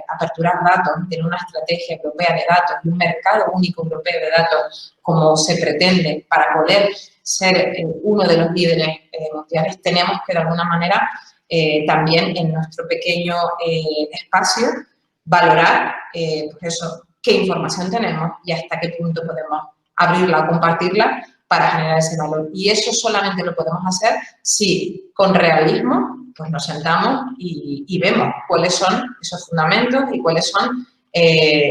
aperturar datos, tener una estrategia europea de datos y un mercado único europeo de datos como se pretende para poder ser uno de los líderes mundiales. Tenemos que de alguna manera también en nuestro pequeño espacio valorar pues eso, qué información tenemos y hasta qué punto podemos abrirla o compartirla para generar ese valor. Y eso solamente lo podemos hacer si con realismo pues nos sentamos y vemos cuáles son esos fundamentos y cuáles son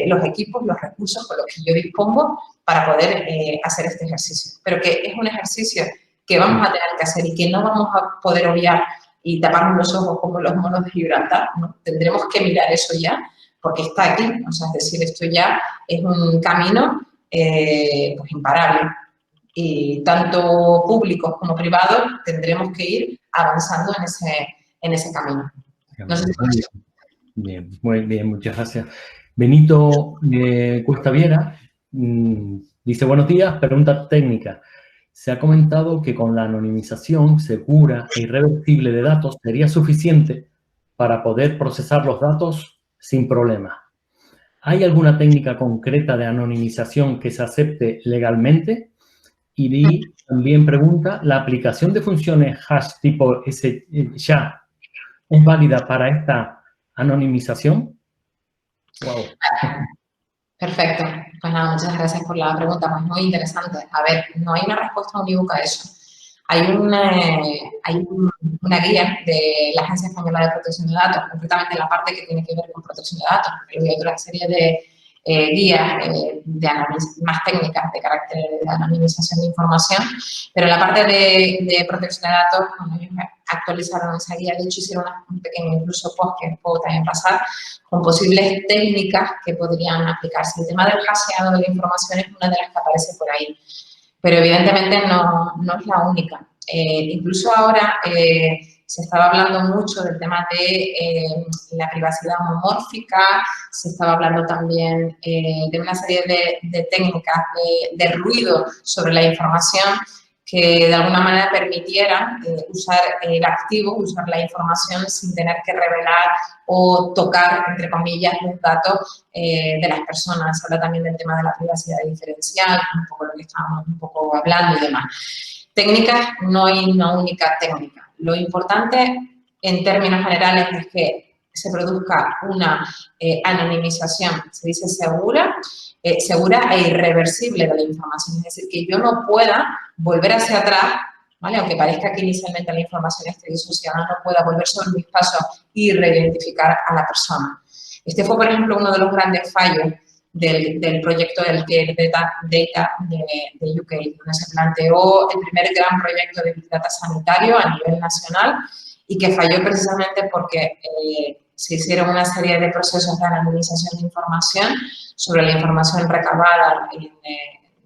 los equipos, los recursos con los que yo dispongo para poder hacer este ejercicio. Pero que es un ejercicio que vamos a tener que hacer y que no vamos a poder obviar y taparnos los ojos como los monos de Gibraltar, ¿no? Tendremos que mirar eso ya porque está aquí. O sea, es decir, esto ya es un camino pues imparable. Y tanto públicos como privados tendremos que ir avanzando en ese camino. No sé si... Bien, muy bien, muchas gracias. Benito Cuesta Viera dice, buenos días, pregunta técnica. Se ha comentado que con la anonimización segura e irreversible de datos sería suficiente para poder procesar los datos sin problema. ¿Hay alguna técnica concreta de anonimización que se acepte legalmente? Y también pregunta, ¿la aplicación de funciones hash tipo SHA es válida para esta anonimización? Wow. Perfecto. Pues nada, muchas gracias por la pregunta, pues muy interesante. A ver, no hay una respuesta unívoca a eso. Hay una guía de la Agencia Española de Protección de Datos, concretamente la parte que tiene que ver con protección de datos, pero hay otra serie de guías de análisis más técnicas de carácter de anonimización de información, pero en la parte de protección de datos, cuando ellos actualizaron esa guía, de hecho hicieron un pequeño incluso post que puedo también pasar, con posibles técnicas que podrían aplicarse. El tema del hasheado de la información es una de las que aparece por ahí, pero evidentemente no es la única. Incluso ahora se estaba hablando mucho del tema de la privacidad homomórfica, se estaba hablando también de una serie de técnicas de ruido sobre la información que de alguna manera permitieran usar el activo, usar la información sin tener que revelar o tocar, entre comillas, los datos de las personas. Se habla también del tema de la privacidad diferencial, un poco lo que estábamos un poco hablando y demás. Técnicas, no hay una única técnica. Lo importante, en términos generales, es que se produzca una anonimización, se dice segura e irreversible de la información. Es decir, que yo no pueda volver hacia atrás, ¿vale? Aunque parezca que inicialmente la información esté disociada, no pueda volver sobre mis pasos y reidentificar a la persona. Este fue, por ejemplo, uno de los grandes fallos del proyecto del Big Data de UK, donde se planteó el primer gran proyecto de Big Data sanitario a nivel nacional y que falló precisamente porque se hicieron una serie de procesos de anonimización de información sobre la información recabada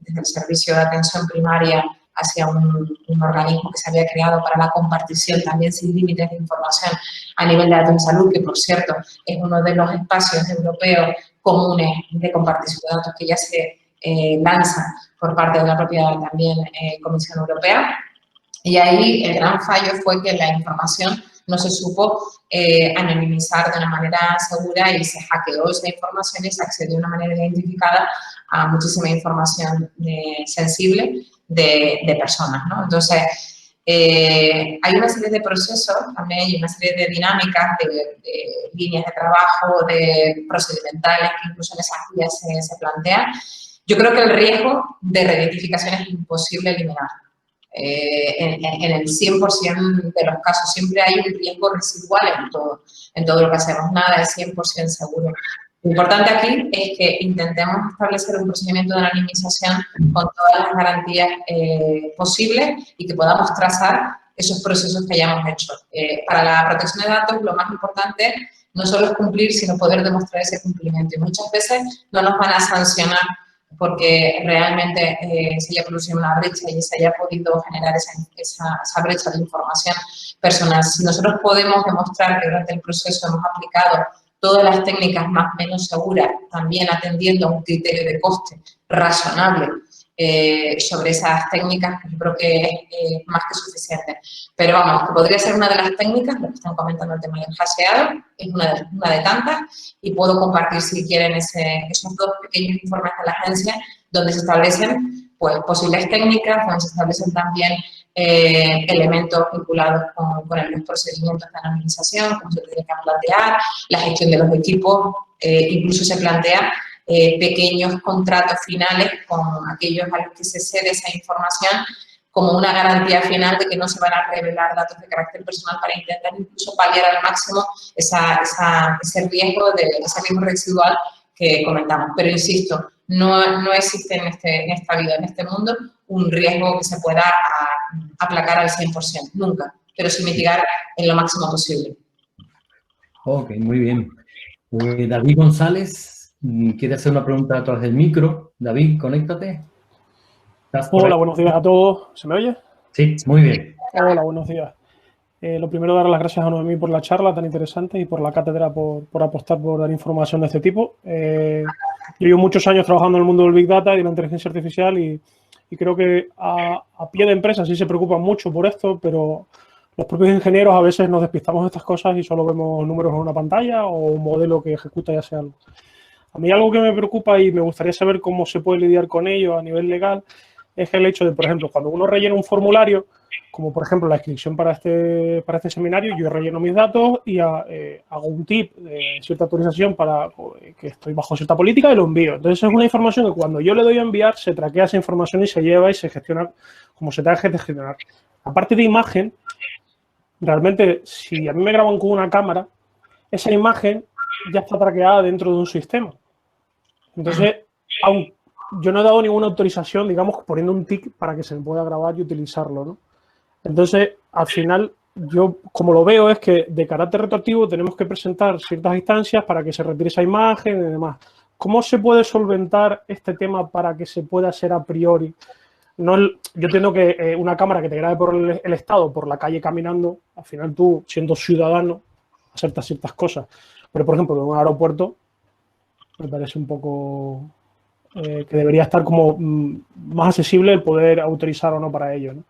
desde el servicio de atención primaria hacia un organismo que se había creado para la compartición también sin límites de información a nivel de datos en salud, que por cierto es uno de los espacios europeos comunes de compartición de datos que ya se lanza por parte de la propia también Comisión Europea. Y ahí el gran fallo fue que la información no se supo anonimizar de una manera segura y se hackeó esa información y se accedió de una manera identificada a muchísima información sensible de personas, ¿no? Entonces, hay una serie de procesos también y una serie de dinámicas, de líneas de trabajo, de procedimentales que incluso en esas guías se plantean. Yo creo que el riesgo de reidentificación es imposible eliminar. En el 100% de los casos siempre hay un riesgo residual en todo lo que hacemos. Nada es 100% seguro. Lo importante aquí es que intentemos establecer un procedimiento de anonimización con todas las garantías posibles y que podamos trazar esos procesos que hayamos hecho. Para la protección de datos, lo más importante no solo es cumplir, sino poder demostrar ese cumplimiento. Y muchas veces no nos van a sancionar porque realmente se haya producido una brecha y se haya podido generar esa brecha de información personal. Si nosotros podemos demostrar que durante el proceso hemos aplicado todas las técnicas más o menos seguras, también atendiendo a un criterio de coste razonable sobre esas técnicas, yo creo que es más que suficiente. Pero vamos, que podría ser una de las técnicas, lo que están comentando el tema del hasheado, es una de tantas, y puedo compartir, si quieren, esos dos pequeños informes de la agencia, donde se establecen pues, posibles técnicas, donde se establecen también elementos vinculados con los procedimientos de anonimización, cómo se tiene que plantear, la gestión de los equipos, incluso se plantea pequeños contratos finales con aquellos a los que se cede esa información como una garantía final de que no se van a revelar datos de carácter personal para intentar incluso paliar al máximo ese riesgo residual que comentamos. Pero insisto, no existe en esta vida, en este mundo, un riesgo que se pueda aplacar al 100%, nunca, pero sí mitigar en lo máximo posible. Ok, muy bien. David González quiere hacer una pregunta a través del micro. David, conéctate. Hola, buenos días a todos. ¿Se me oye? Sí, muy bien. Hola, buenos días. Lo primero, dar las gracias a Noemí por la charla tan interesante y por la cátedra por apostar por dar información de este tipo. Yo llevo muchos años trabajando en el mundo del Big Data y de la inteligencia artificial y creo que a pie de empresa sí se preocupan mucho por esto, pero los propios ingenieros a veces nos despistamos de estas cosas y solo vemos números en una pantalla o un modelo que ejecuta ya sea algo. A mí algo que me preocupa y me gustaría saber cómo se puede lidiar con ello a nivel legal es el hecho de, por ejemplo, cuando uno rellena un formulario, como por ejemplo la inscripción para este seminario, yo relleno mis datos y hago un tip de cierta autorización para que estoy bajo cierta política y lo envío. Entonces es una información que cuando yo le doy a enviar se traquea esa información y se lleva y se gestiona como se tenga que gestionar. La parte de imagen, realmente si a mí me graban con una cámara, esa imagen ya está traqueada dentro de un sistema. Entonces, aún yo no he dado ninguna autorización, digamos, poniendo un tic para que se me pueda grabar y utilizarlo, ¿no? Entonces, al final, yo como lo veo es que de carácter retroactivo tenemos que presentar ciertas instancias para que se retire esa imagen y demás. ¿Cómo se puede solventar este tema para que se pueda hacer a priori? No, yo entiendo que una cámara que te grabe por el Estado, por la calle caminando, al final tú, siendo ciudadano, aceptas ciertas cosas. Pero, por ejemplo, en un aeropuerto me parece un poco que debería estar como más accesible el poder autorizar o no para ello, ¿no?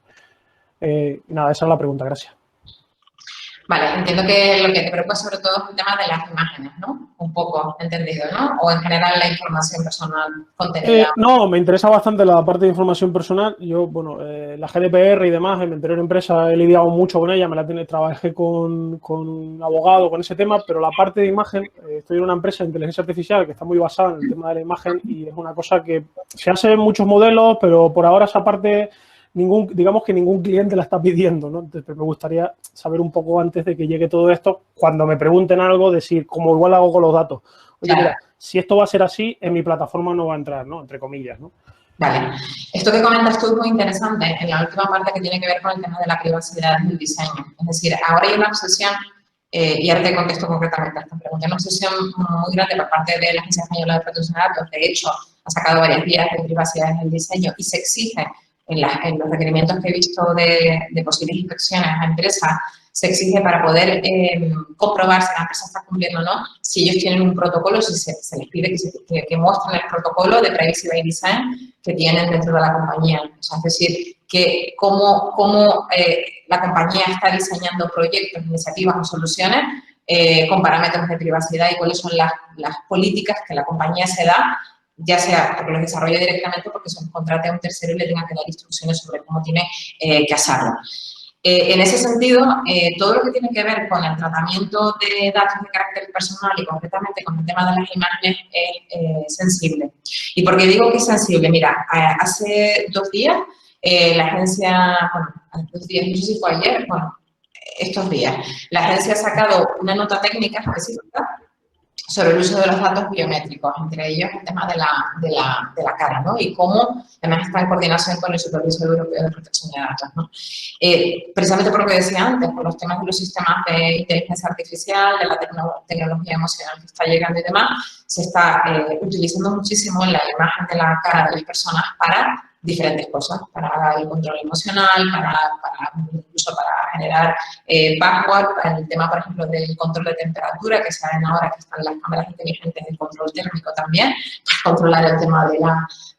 Nada, esa es la pregunta. Gracias. Vale, entiendo que lo que te preocupa sobre todo es el tema de las imágenes, ¿no? Un poco entendido, ¿no? O en general la información personal contenida. No, me interesa bastante la parte de información personal. Yo, bueno, la GDPR y demás, en mi anterior empresa he lidiado mucho con ella, trabajé con un abogado con ese tema, pero la parte de imagen, estoy en una empresa de inteligencia artificial que está muy basada en el tema de la imagen y es una cosa que se hace en muchos modelos, pero por ahora esa parte digamos que ningún cliente la está pidiendo, ¿no? Entonces, me gustaría saber un poco antes de que llegue todo esto, cuando me pregunten algo, decir, como igual hago con los datos. Oye, mira, si esto va a ser así, en mi plataforma no va a entrar, ¿no? Entre comillas, ¿no? Vale. Esto que comentas tú es muy interesante en la última parte que tiene que ver con el tema de la privacidad del diseño. Es decir, ahora hay una obsesión, y ahora te contesto concretamente a esta pregunta, una obsesión muy grande por parte de la Agencia Española de Protección de Datos. De hecho, ha sacado varias guías de privacidad en el diseño y se exige en los requerimientos que he visto de posibles inspecciones a empresas, se exige para poder comprobar si la empresa está cumpliendo o no, si ellos tienen un protocolo, si se les pide que muestren el protocolo de Privacy by Design que tienen dentro de la compañía. O sea, es decir, que cómo la compañía está diseñando proyectos, iniciativas o soluciones con parámetros de privacidad y cuáles son las políticas que la compañía se da, ya sea porque los desarrolla directamente o porque se contrate a un tercero y le tenga que dar instrucciones sobre cómo tiene que hacerlo. En ese sentido, todo lo que tiene que ver con el tratamiento de datos de carácter personal y concretamente con el tema de las imágenes es sensible. ¿Y por qué digo que es sensible? Mira, hace 2 días la agencia, bueno, hace 2 días, no sé si fue ayer, bueno, estos días, la agencia ha sacado una nota técnica específica sobre el uso de los datos biométricos, entre ellos el tema de la cara, ¿no? Y cómo además está en coordinación con el Supervisor Europeo de Protección de Datos, ¿no? Precisamente por lo que decía antes, por los temas de los sistemas de inteligencia artificial, de la tecnología emocional que está llegando y demás, se está utilizando muchísimo la imagen de la cara de las personas para diferentes cosas, para el control emocional, incluso para generar backward, para el tema, por ejemplo, del control de temperatura, que saben ahora que están las cámaras inteligentes de control térmico también, para controlar el tema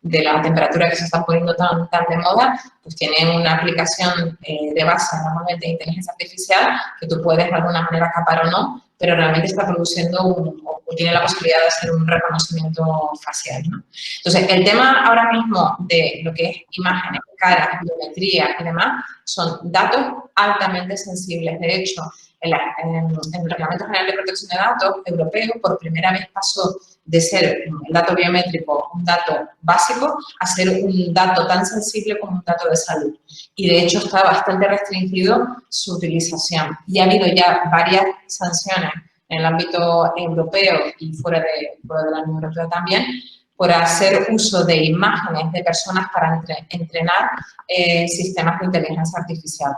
de la temperatura que se está poniendo tan de moda, pues tienen una aplicación de base normalmente de inteligencia artificial que tú puedes de alguna manera capar o no, pero realmente está produciendo o tiene la posibilidad de hacer un reconocimiento facial, ¿no? Entonces, el tema ahora mismo de lo que es imágenes, caras, biometría y demás, son datos altamente sensibles. De hecho, en el Reglamento General de Protección de Datos europeo, por primera vez pasó de ser el dato biométrico un dato básico a ser un dato tan sensible como un dato de salud. Y de hecho está bastante restringido su utilización. Y ha habido ya varias sanciones en el ámbito europeo y fuera de la Unión Europea también, por hacer uso de imágenes de personas para entrenar sistemas de inteligencia artificial.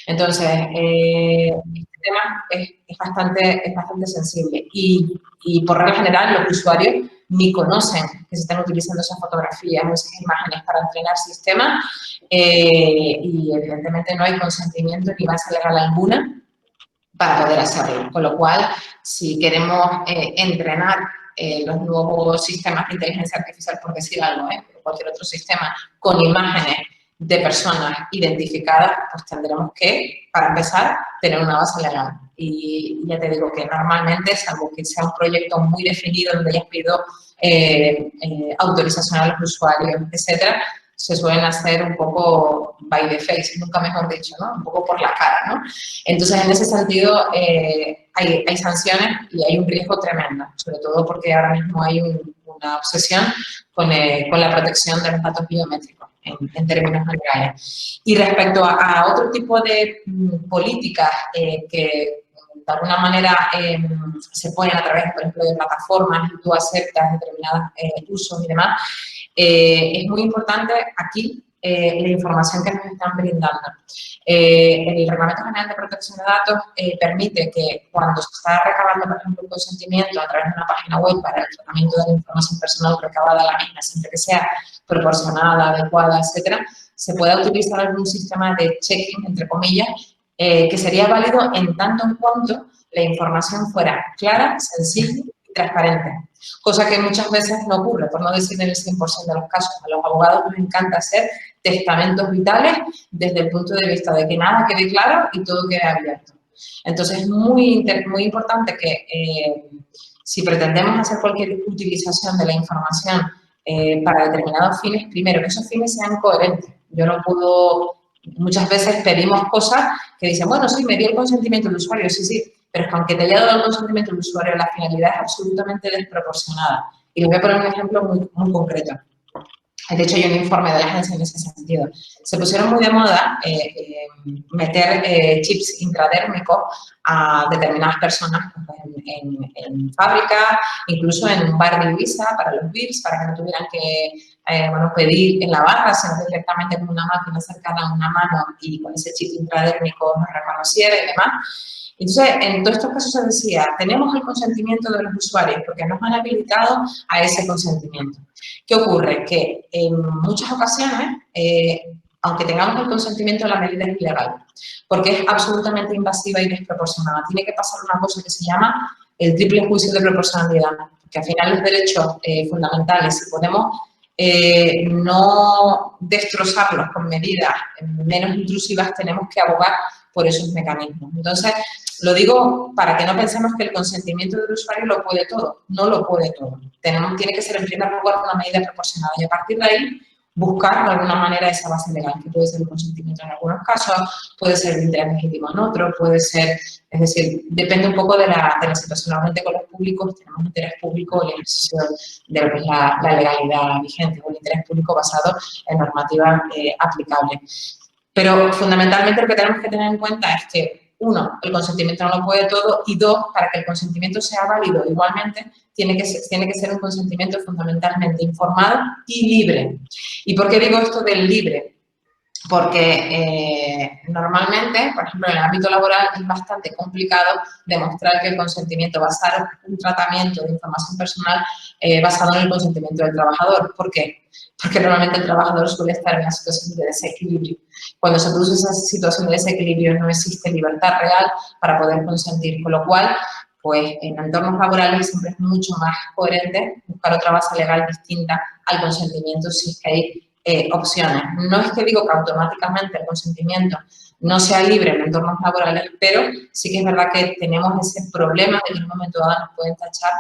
Entonces, este tema es bastante sensible y por regla general los usuarios ni conocen que se están utilizando esas fotografías o esas imágenes para entrenar sistemas y evidentemente no hay consentimiento ni base legal alguna para poder hacerlo. Con lo cual, si queremos entrenar los nuevos sistemas de inteligencia artificial, por decir algo, cualquier otro sistema, con imágenes de personas identificadas, pues tendremos que, para empezar, tener una base legal. Y ya te digo que normalmente, salvo que sea un proyecto muy definido donde hayas pedido autorización a los usuarios, etcétera, se suelen hacer un poco by the face, nunca mejor dicho, ¿no? Un poco por la cara, ¿no? Entonces, en ese sentido, hay sanciones y hay un riesgo tremendo, sobre todo porque ahora mismo hay una obsesión con la protección de los datos biométricos en términos generales. Y respecto a otro tipo de políticas que de alguna manera se ponen a través, por ejemplo, de plataformas y tú aceptas determinados usos y demás, es muy importante aquí la información que nos están brindando. El Reglamento General de Protección de Datos permite que cuando se está recabando, por ejemplo, un consentimiento a través de una página web para el tratamiento de la información personal recabada la misma, siempre que sea proporcionada, adecuada, etcétera, se pueda utilizar algún sistema de checking, entre comillas, que sería válido en tanto en cuanto la información fuera clara, sencilla y transparente. Cosa que muchas veces no ocurre, por no decir en el 100% de los casos. A los abogados les encanta hacer testamentos vitales desde el punto de vista de que nada quede claro y todo quede abierto. Entonces, es muy importante que si pretendemos hacer cualquier utilización de la información para determinados fines, primero, que esos fines sean coherentes. Yo no puedo... Muchas veces pedimos cosas que dicen, bueno, sí, me dio el consentimiento del usuario, sí, pero es que aunque te haya dado el consentimiento del usuario, la finalidad es absolutamente desproporcionada. Y les voy a poner un ejemplo muy concreto. De hecho, hay un informe de la agencia en ese sentido. Se pusieron muy de moda meter chips intradérmicos a determinadas personas en fábricas, incluso en un bar de Ibiza para los VIPs, para que no tuvieran que pedir en la barra, sino directamente con una máquina cercana a una mano y con ese chip intradérmico nos reconociera y demás. Entonces, en todos estos casos se decía, tenemos el consentimiento de los usuarios porque nos han habilitado a ese consentimiento. ¿Qué ocurre? Que en muchas ocasiones, aunque tengamos el consentimiento, la medida es ilegal, porque es absolutamente invasiva y desproporcionada. Tiene que pasar una cosa que se llama el triple juicio de proporcionalidad, porque al final los derechos fundamentales, si podemos no destrozarlos con medidas menos intrusivas, tenemos que abogar por esos mecanismos. Entonces, lo digo para que no pensemos que el consentimiento del usuario lo puede todo. No lo puede todo. Tiene que ser en primer lugar una medida proporcionada y a partir de ahí buscar de alguna manera esa base legal, que puede ser el consentimiento en algunos casos, puede ser el interés legítimo en otros, puede ser, es decir, depende un poco de la situación. Normalmente con los públicos tenemos interés público en el ejercicio de lo que es la legalidad vigente, o el interés público basado en normativa aplicable. Pero fundamentalmente lo que tenemos que tener en cuenta es que, uno, el consentimiento no lo puede todo, y dos, para que el consentimiento sea válido igualmente, tiene que ser un consentimiento fundamentalmente informado y libre. ¿Y por qué digo esto del libre? Porque normalmente, por ejemplo, en el ámbito laboral es bastante complicado demostrar que el consentimiento, basar un tratamiento de información personal basado en el consentimiento del trabajador. ¿Por qué? Porque normalmente el trabajador suele estar en una situación de desequilibrio. Cuando se produce esa situación de desequilibrio no existe libertad real para poder consentir, con lo cual, pues en entornos laborales siempre es mucho más coherente buscar otra base legal distinta al consentimiento si es que hay opciones. No es que digo que automáticamente el consentimiento no sea libre en entornos laborales, pero sí que es verdad que tenemos ese problema de que en un momento dado nos pueden tachar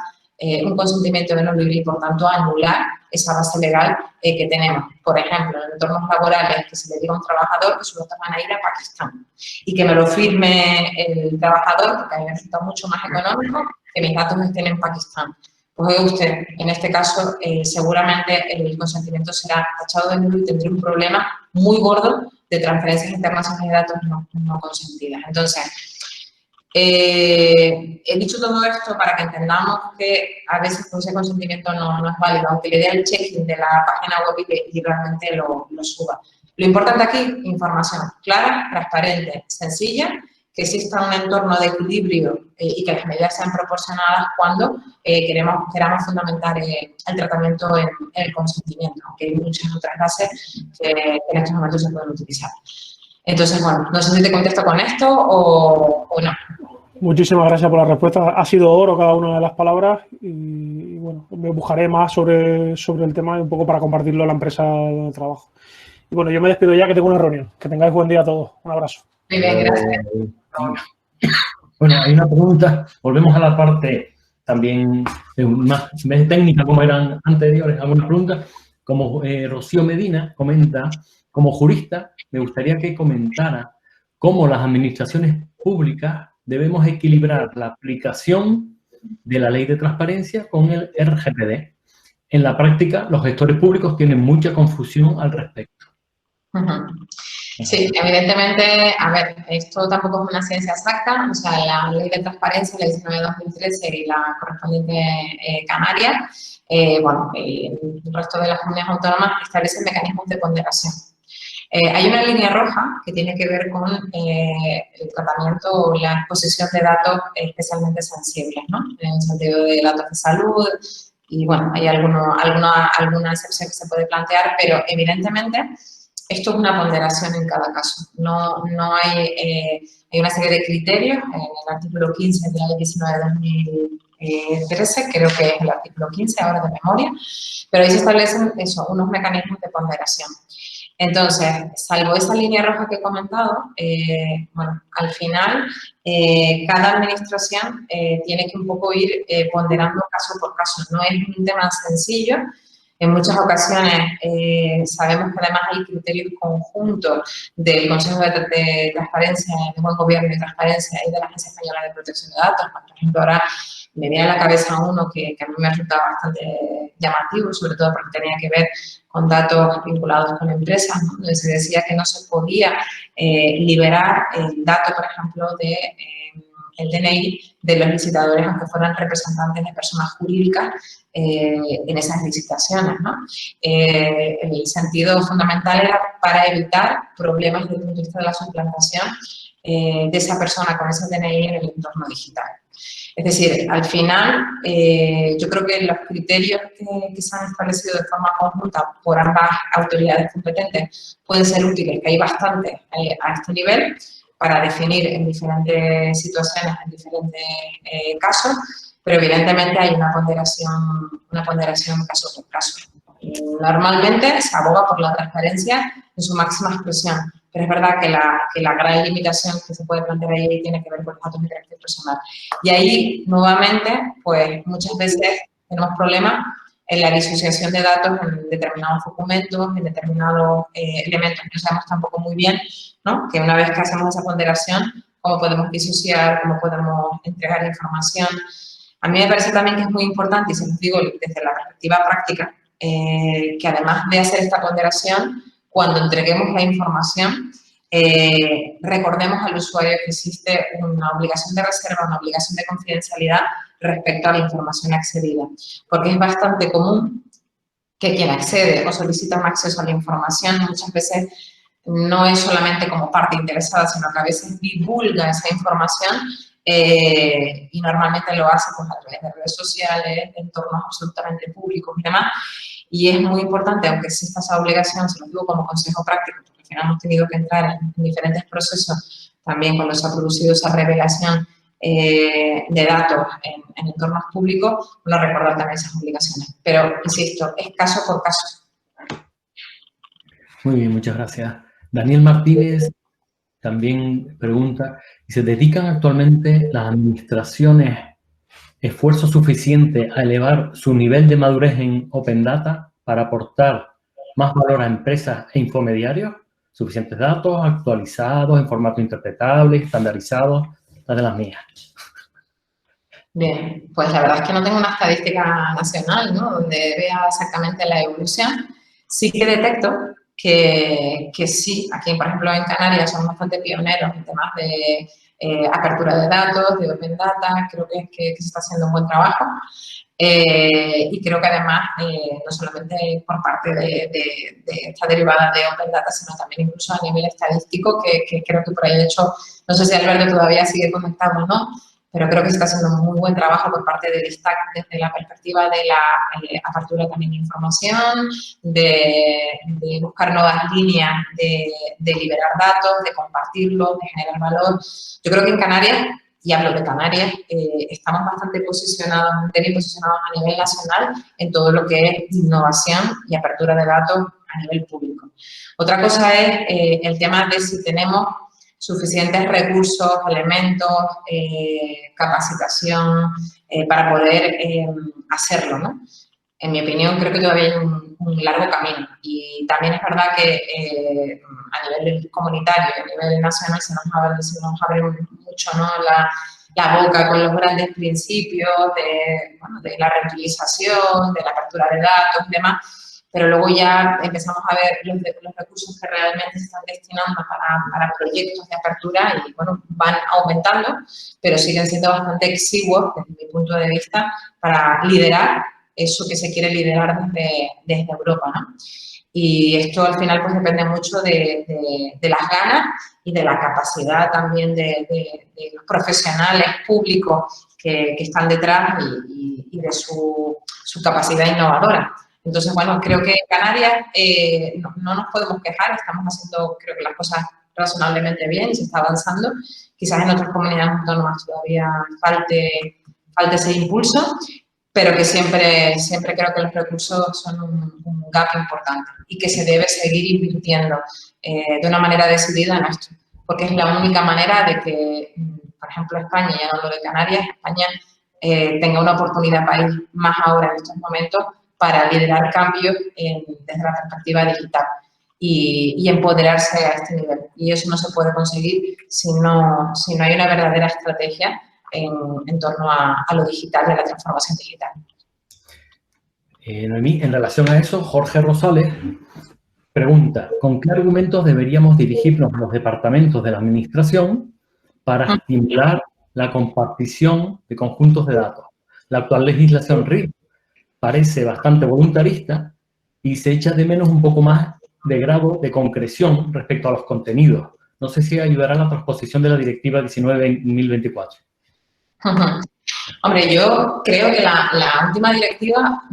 un consentimiento de no libre y, por tanto, anular esa base legal que tenemos. Por ejemplo, en entornos laborales, que se le diga a un trabajador que solo te van a ir a Pakistán y que me lo firme el trabajador, porque a mí me resulta mucho más económico que mis datos estén en Pakistán. Pues oye usted, en este caso, seguramente el consentimiento será tachado de nulo y tendré un problema muy gordo de transferencias internacionales de datos no consentidas. Entonces, he dicho todo esto para que entendamos que a veces ese consentimiento no es válido, aunque le dé el check-in de la página web y realmente lo suba. Lo importante aquí, información clara, transparente, sencilla, que exista un entorno de equilibrio y que las medidas sean proporcionadas cuando queramos fundamentar el tratamiento en el consentimiento, aunque hay muchas otras bases que en estos momentos se pueden utilizar. Entonces, bueno, no sé si te contesto con esto o no. Muchísimas gracias por la respuesta. Ha sido oro cada una de las palabras y bueno, me buscaré más sobre el tema un poco para compartirlo en la empresa donde trabajo. Y bueno, yo me despido ya, que tengo una reunión. Que tengáis buen día a todos. Un abrazo. Muy bien, gracias. Bueno, hay una pregunta. Volvemos a la parte también más técnica, como eran anteriores. Algunas preguntas. Como Rocío Medina comenta, como jurista, me gustaría que comentara cómo las administraciones públicas debemos equilibrar la aplicación de la ley de transparencia con el RGPD. En la práctica, los gestores públicos tienen mucha confusión al respecto. Sí, evidentemente, a ver, esto tampoco es una ciencia exacta, o sea, la ley de transparencia, la 19/2013 y la correspondiente canaria, bueno, el resto de las comunidades autónomas establecen mecanismos de ponderación. Hay una línea roja que tiene que ver con el tratamiento o la exposición de datos especialmente sensibles, ¿no? En el sentido de datos de salud y, bueno, hay alguna excepción que se puede plantear, pero evidentemente esto es una ponderación en cada caso. No hay una serie de criterios en el artículo 15 de la ley 19/2013, creo que es el artículo 15 ahora de memoria, pero ahí se establecen unos mecanismos de ponderación. Entonces, salvo esa línea roja que he comentado, bueno, al final cada administración tiene que un poco ir ponderando caso por caso. No es un tema sencillo. En muchas ocasiones sabemos que además hay criterios conjuntos del Consejo de Transparencia, de Buen Gobierno y Transparencia y de la Agencia Española de Protección de Datos. Por ejemplo, ahora me viene a la cabeza uno que a mí me ha resultado bastante llamativo, sobre todo porque tenía que ver con datos vinculados con empresas, ¿no? Donde se decía que no se podía liberar el dato, por ejemplo, de el DNI de los licitadores, aunque fueran representantes de personas jurídicas en esas licitaciones, ¿no? El sentido fundamental era para evitar problemas desde el punto de vista de la suplantación de esa persona con ese DNI en el entorno digital. Es decir, al final, yo creo que los criterios que se han establecido de forma conjunta por ambas autoridades competentes pueden ser útiles, que hay bastantes a este nivel, para definir en diferentes situaciones, en diferentes casos, pero evidentemente hay una ponderación caso por caso. Normalmente se aboga por la transparencia en su máxima expresión, pero es verdad que la gran limitación que se puede plantear ahí tiene que ver con los datos de carácter personal. Y ahí, nuevamente, pues muchas veces tenemos problemas en la disociación de datos en determinados documentos, en determinados elementos que no sabemos tampoco muy bien, ¿no? Que una vez que hacemos esa ponderación, cómo podemos disociar, cómo podemos entregar información. A mí me parece también que es muy importante, y se los digo desde la perspectiva práctica, que además de hacer esta ponderación, cuando entreguemos la información, recordemos al usuario que existe una obligación de reserva, una obligación de confidencialidad respecto a la información accedida. Porque es bastante común que quien accede o solicita un acceso a la información muchas veces no es solamente como parte interesada, sino que a veces divulga esa información y normalmente lo hace pues, a través de redes sociales, de entornos absolutamente públicos y demás. Y es muy importante, aunque exista esa obligación, se lo digo como consejo práctico, porque al final hemos tenido que entrar en diferentes procesos también cuando se ha producido esa revelación de datos en entornos públicos, bueno, recordar también esas obligaciones. Pero, insisto, es caso por caso. Muy bien, muchas gracias. Daniel Martínez también pregunta, ¿se dedican actualmente las administraciones esfuerzo suficiente a elevar su nivel de madurez en Open Data para aportar más valor a empresas e infomediarios? ¿Suficientes datos actualizados en formato interpretable, estandarizados? Las de las mías. Bien, pues la verdad es que no tengo una estadística nacional, ¿no? Donde vea exactamente la evolución. Sí que detecto que sí, aquí por ejemplo en Canarias son bastante pioneros en temas de apertura de datos, de Open Data, creo que se está haciendo un buen trabajo. Y creo que además, no solamente por parte de esta derivada de Open Data, sino también incluso a nivel estadístico, que creo que por ahí, de hecho, no sé si Alberto todavía sigue conectado o no, pero creo que se está haciendo un muy buen trabajo por parte del ISTAC desde la perspectiva de la apertura también de información, de buscar nuevas líneas de liberar datos, de compartirlos, de generar valor. Yo creo que en Canarias, y hablo de Canarias, estamos bastante posicionados, bien posicionados a nivel nacional en todo lo que es innovación y apertura de datos a nivel público. Otra cosa es el tema de si tenemos suficientes recursos, elementos, capacitación para poder hacerlo, ¿no? En mi opinión, creo que todavía hay un largo camino. Y también es verdad que a nivel comunitario y a nivel nacional se nos abre mucho, ¿no? la boca con los grandes principios de la reutilización, de la apertura de datos y demás. Pero luego ya empezamos a ver los recursos que realmente se están destinando para proyectos de apertura y, bueno, van aumentando, pero siguen siendo bastante exiguos, desde mi punto de vista, para liderar eso que se quiere liderar desde Europa, ¿no? Y esto al final pues depende mucho de las ganas y de la capacidad también de los profesionales públicos que están detrás y de su capacidad innovadora. Entonces, bueno, creo que en Canarias no nos podemos quejar, estamos haciendo, creo que las cosas razonablemente bien y se está avanzando. Quizás en otras comunidades autónomas todavía falte ese impulso, pero que siempre creo que los recursos son un gap importante y que se debe seguir invirtiendo de una manera decidida en esto, porque es la única manera de que, por ejemplo, España, ya no hablo de Canarias, España tenga una oportunidad país más ahora en estos momentos para liderar cambios desde la perspectiva digital y empoderarse a este nivel. Y eso no se puede conseguir si no hay una verdadera estrategia en torno a lo digital y a la transformación digital. Noemí, en relación a eso, Jorge Rosales pregunta, ¿con qué argumentos deberíamos dirigirnos los departamentos de la administración para estimular la compartición de conjuntos de datos? La actual legislación RID parece bastante voluntarista y se echa de menos un poco más de grado de concreción respecto a los contenidos. No sé si ayudará a la transposición de la Directiva 19/1024. Hombre, yo creo que la última directiva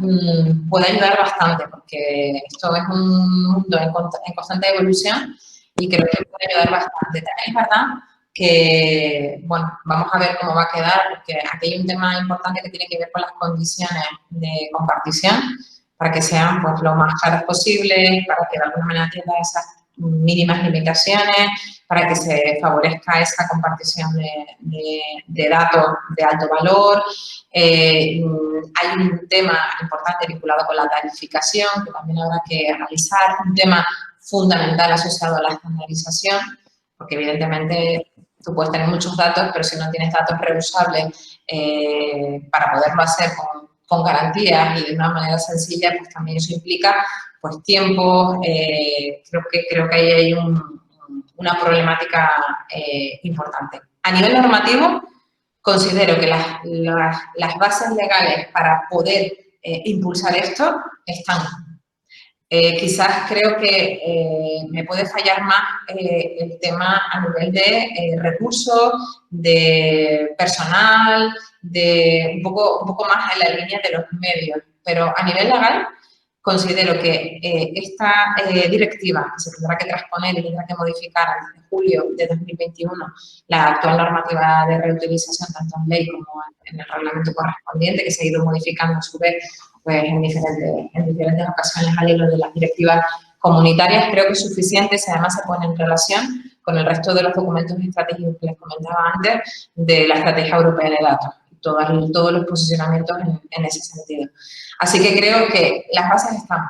puede ayudar bastante porque esto es un mundo en constante evolución y creo que puede ayudar bastante. También es verdad que, bueno, vamos a ver cómo va a quedar porque aquí hay un tema importante que tiene que ver con las condiciones de compartición para que sean pues lo más claras posible, para que de alguna manera atienda mínimas limitaciones, para que se favorezca esa compartición de datos de alto valor. Hay un tema importante vinculado con la tarificación, que también habrá que analizar, un tema fundamental asociado a la estandarización, porque evidentemente tú puedes tener muchos datos, pero si no tienes datos reusables para poderlo hacer con garantías y de una manera sencilla, pues también eso implica pues tiempo. Creo que ahí hay una problemática importante. A nivel normativo, considero que las bases legales para poder impulsar esto están. Quizás creo que me puede fallar más el tema a nivel de recursos, de personal, de un poco más en la línea de los medios. Pero a nivel legal, considero que esta directiva, que se tendrá que transponer y tendrá que modificar en julio de 2021 la actual normativa de reutilización, tanto en ley como en el reglamento correspondiente, que se ha ido modificando a su vez pues, en diferentes ocasiones al hilo de las directivas comunitarias, creo que es suficiente si además se pone en relación con el resto de los documentos estratégicos que les comentaba antes de la Estrategia Europea de Datos, todos los posicionamientos en ese sentido. Así que creo que las bases están,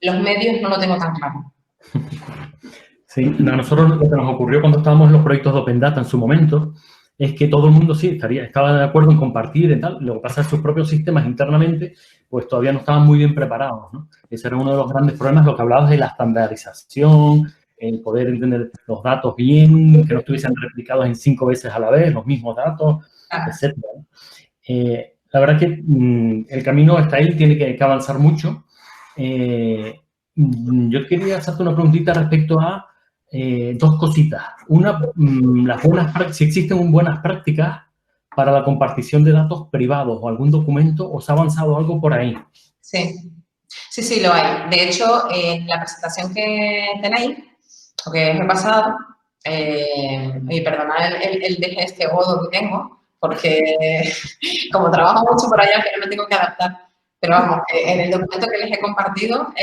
los medios no lo tengo tan claro. Sí, a nosotros lo que nos ocurrió cuando estábamos en los proyectos de Open Data en su momento es que todo el mundo sí estaba de acuerdo en compartir y tal. Lo que pasa es que sus propios sistemas internamente pues todavía no estaban muy bien preparados, ¿no? Ese era uno de los grandes problemas, lo que hablabas de la estandarización, el poder entender los datos bien, que no estuviesen replicados en 5 veces a la vez, los mismos datos, etc. La verdad que el camino está ahí, tiene que avanzar mucho. Yo quería hacerte una preguntita respecto a dos cositas. Una, si existen buenas prácticas para la compartición de datos privados o algún documento, ¿os ha avanzado algo por ahí? Sí, lo hay. De hecho, en la presentación que tenéis, o que os he pasado, y perdonad el deje este godo que tengo, porque como trabajo mucho por allá, que no me tengo que adaptar. Pero vamos, en el documento que les he compartido,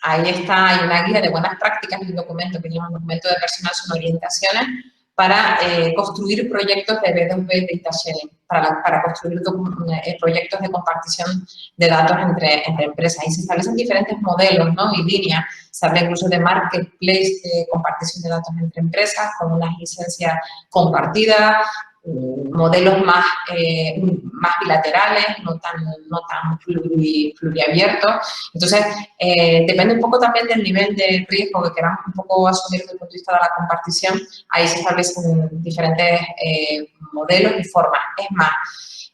ahí está, hay una guía de buenas prácticas y un documento que se llama documento de personal, son orientaciones para construir proyectos de B2B Data Sharing, para construir proyectos de compartición de datos entre empresas. Y se establecen diferentes modelos, ¿no? Y líneas. Se habla incluso de marketplace de compartición de datos entre empresas con unas licencias compartidas, modelos más bilaterales, no tan pluriabiertos. Entonces, depende un poco también del nivel de riesgo que queramos un poco asumir desde el punto de vista de la compartición. Ahí se establecen diferentes modelos y formas. Es más,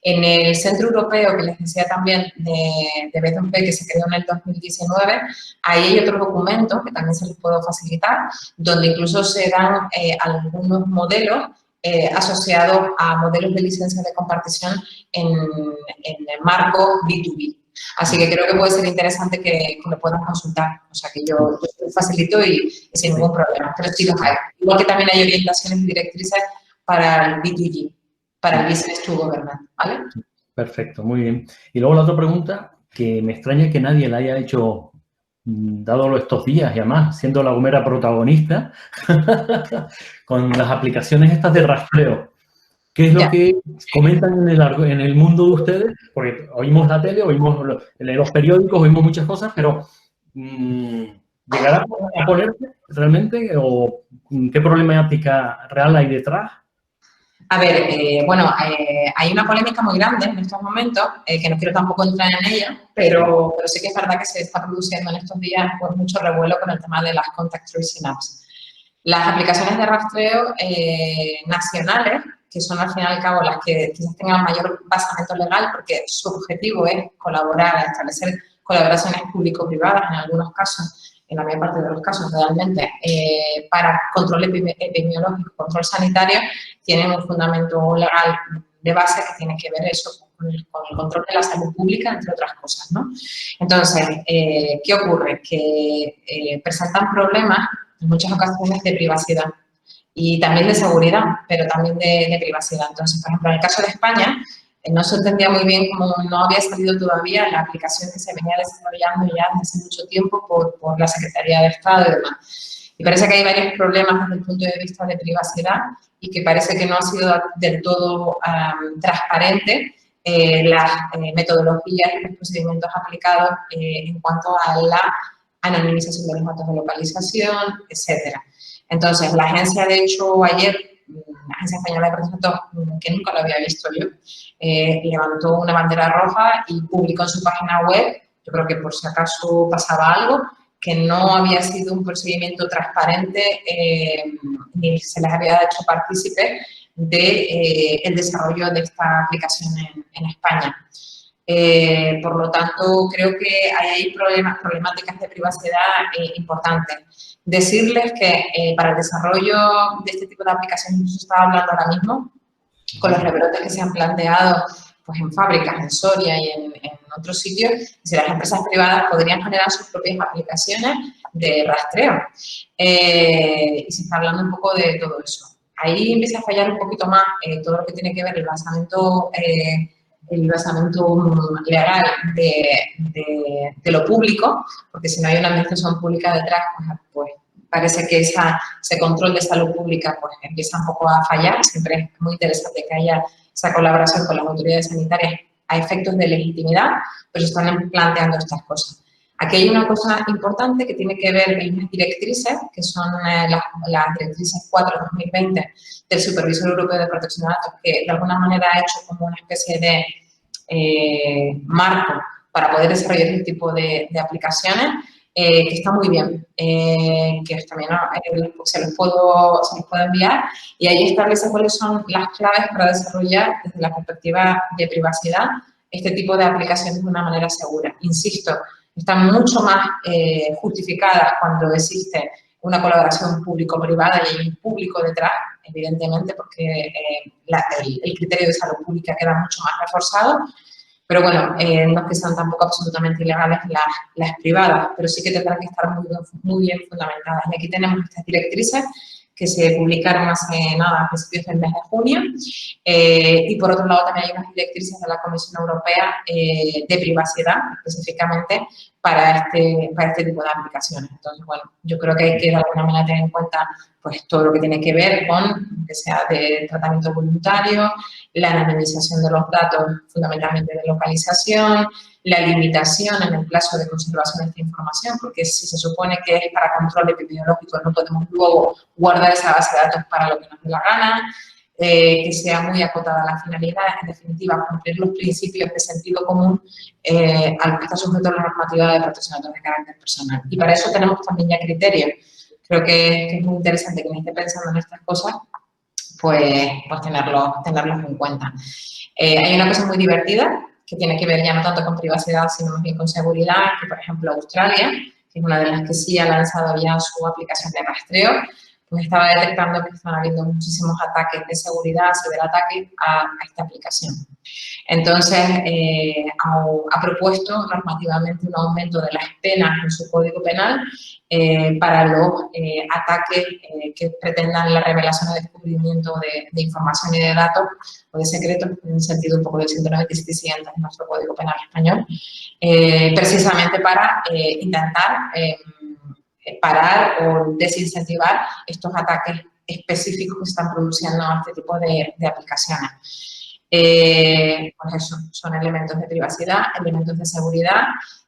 en el Centro Europeo, que les decía también, de B2B, que se creó en el 2019, ahí hay otro documento que también se les puedo facilitar, donde incluso se dan algunos modelos asociados a modelos de licencia de compartición en el marco B2B. Así que creo que puede ser interesante que lo puedan consultar. O sea, que yo facilito y sin ningún problema. Pero sí los hay. Igual que también hay orientaciones y directrices para el B2G, para el Business to Government, ¿vale? Perfecto, muy bien. Y luego la otra pregunta, que me extraña que nadie la haya hecho, dado estos días y además, siendo La Gomera protagonista, con las aplicaciones estas de rastreo. ¿Qué es lo que comentan en el mundo de ustedes? Porque oímos la tele, oímos los periódicos, oímos muchas cosas, pero ¿llegará a ponerse realmente? ¿O qué problemática real hay detrás? A ver, hay una polémica muy grande en estos momentos, que no quiero tampoco entrar en ella, pero sí que es verdad que se está produciendo en estos días pues, mucho revuelo con el tema de las contact tracing apps. Las aplicaciones de rastreo nacionales, que son al fin y al cabo las que quizás tengan mayor basamento legal, porque su objetivo es colaborar, establecer colaboraciones público-privadas en algunos casos, en la mayor parte de los casos realmente, para control epidemiológico, control sanitario, tienen un fundamento legal de base que tiene que ver eso con el control de la salud pública, entre otras cosas, ¿no? Entonces, ¿qué ocurre? Que presentan problemas en muchas ocasiones de privacidad y también de seguridad, pero también de privacidad. Entonces, por ejemplo, en el caso de España, no se entendía muy bien cómo no había salido todavía la aplicación que se venía desarrollando ya desde hace mucho tiempo por la Secretaría de Estado y demás. Y parece que hay varios problemas desde el punto de vista de privacidad y que parece que no ha sido del todo transparente las metodologías y los procedimientos aplicados en cuanto a la anonimización de los datos de localización, etcétera. Entonces, la agencia, de hecho, ayer, la Agencia Española de Protección de Datos, que nunca lo había visto yo, levantó una bandera roja y publicó en su página web, yo creo que por si acaso pasaba algo, que no había sido un procedimiento transparente ni se les había hecho partícipe del desarrollo de esta aplicación en España. Por lo tanto, creo que hay problemáticas de privacidad importantes. Decirles que para el desarrollo de este tipo de aplicaciones, no se está hablando ahora mismo, con los rebrotes que se han planteado pues, en fábricas, en Soria y en otros sitios, si las empresas privadas podrían generar sus propias aplicaciones de rastreo. Y se está hablando un poco de todo eso. Ahí empieza a fallar un poquito más todo lo que tiene que ver el basamento legal de lo público, porque si no hay una administración pública detrás, pues parece que ese control de salud pública pues, empieza un poco a fallar. Siempre es muy interesante que haya esa colaboración con las autoridades sanitarias a efectos de legitimidad, pero se están planteando estas cosas. Aquí hay una cosa importante que tiene que ver con unas directrices, que son las directrices 4/2020 del Supervisor Europeo de Protección de Datos, que de alguna manera ha hecho como una especie de marco para poder desarrollar este tipo de aplicaciones, que está muy bien, que también se los puedo enviar, y ahí establece cuáles son las claves para desarrollar desde la perspectiva de privacidad este tipo de aplicaciones de una manera segura. Insisto, están mucho más justificadas cuando existe una colaboración público-privada y hay un público detrás, evidentemente, porque el criterio de salud pública queda mucho más reforzado. Pero bueno, no es que sean tampoco absolutamente ilegales las privadas, pero sí que tendrán que estar muy bien fundamentadas. Y aquí tenemos estas directrices que se publicaron hace nada, a principios del mes de junio. Y por otro lado también hay unas directrices de la Comisión Europea de privacidad, específicamente para este tipo de aplicaciones. Entonces, bueno, yo creo que hay que de alguna manera tener en cuenta pues, todo lo que tiene que ver con, que sea de tratamiento voluntario, la anonimización de los datos, fundamentalmente de localización, la limitación en el plazo de conservación de esta información, porque si se supone que es para control epidemiológico, no podemos luego guardar esa base de datos para lo que nos dé la gana, que sea muy acotada la finalidad, en definitiva, cumplir los principios de sentido común a los que está sujeto la normativa de protección de datos de carácter personal. Y para eso tenemos también ya criterios. Creo que es muy interesante que quien esté pensando en estas cosas, pues tenerlos en cuenta. Hay una cosa muy divertida que tiene que ver ya no tanto con privacidad, sino más bien con seguridad, que por ejemplo Australia, que es una de las que sí ha lanzado ya su aplicación de rastreo, pues estaba detectando que están habiendo muchísimos ataques de seguridad, ciberataques a esta aplicación. Entonces, ha propuesto normativamente un aumento de las penas en su código penal para los ataques que pretendan la revelación o descubrimiento de información y de datos o de secretos, en el sentido un poco del 197 siguiente de nuestro código penal español, precisamente para intentar parar o desincentivar estos ataques específicos que se están produciendo a este tipo de aplicaciones. Pues eso, son elementos de privacidad, elementos de seguridad,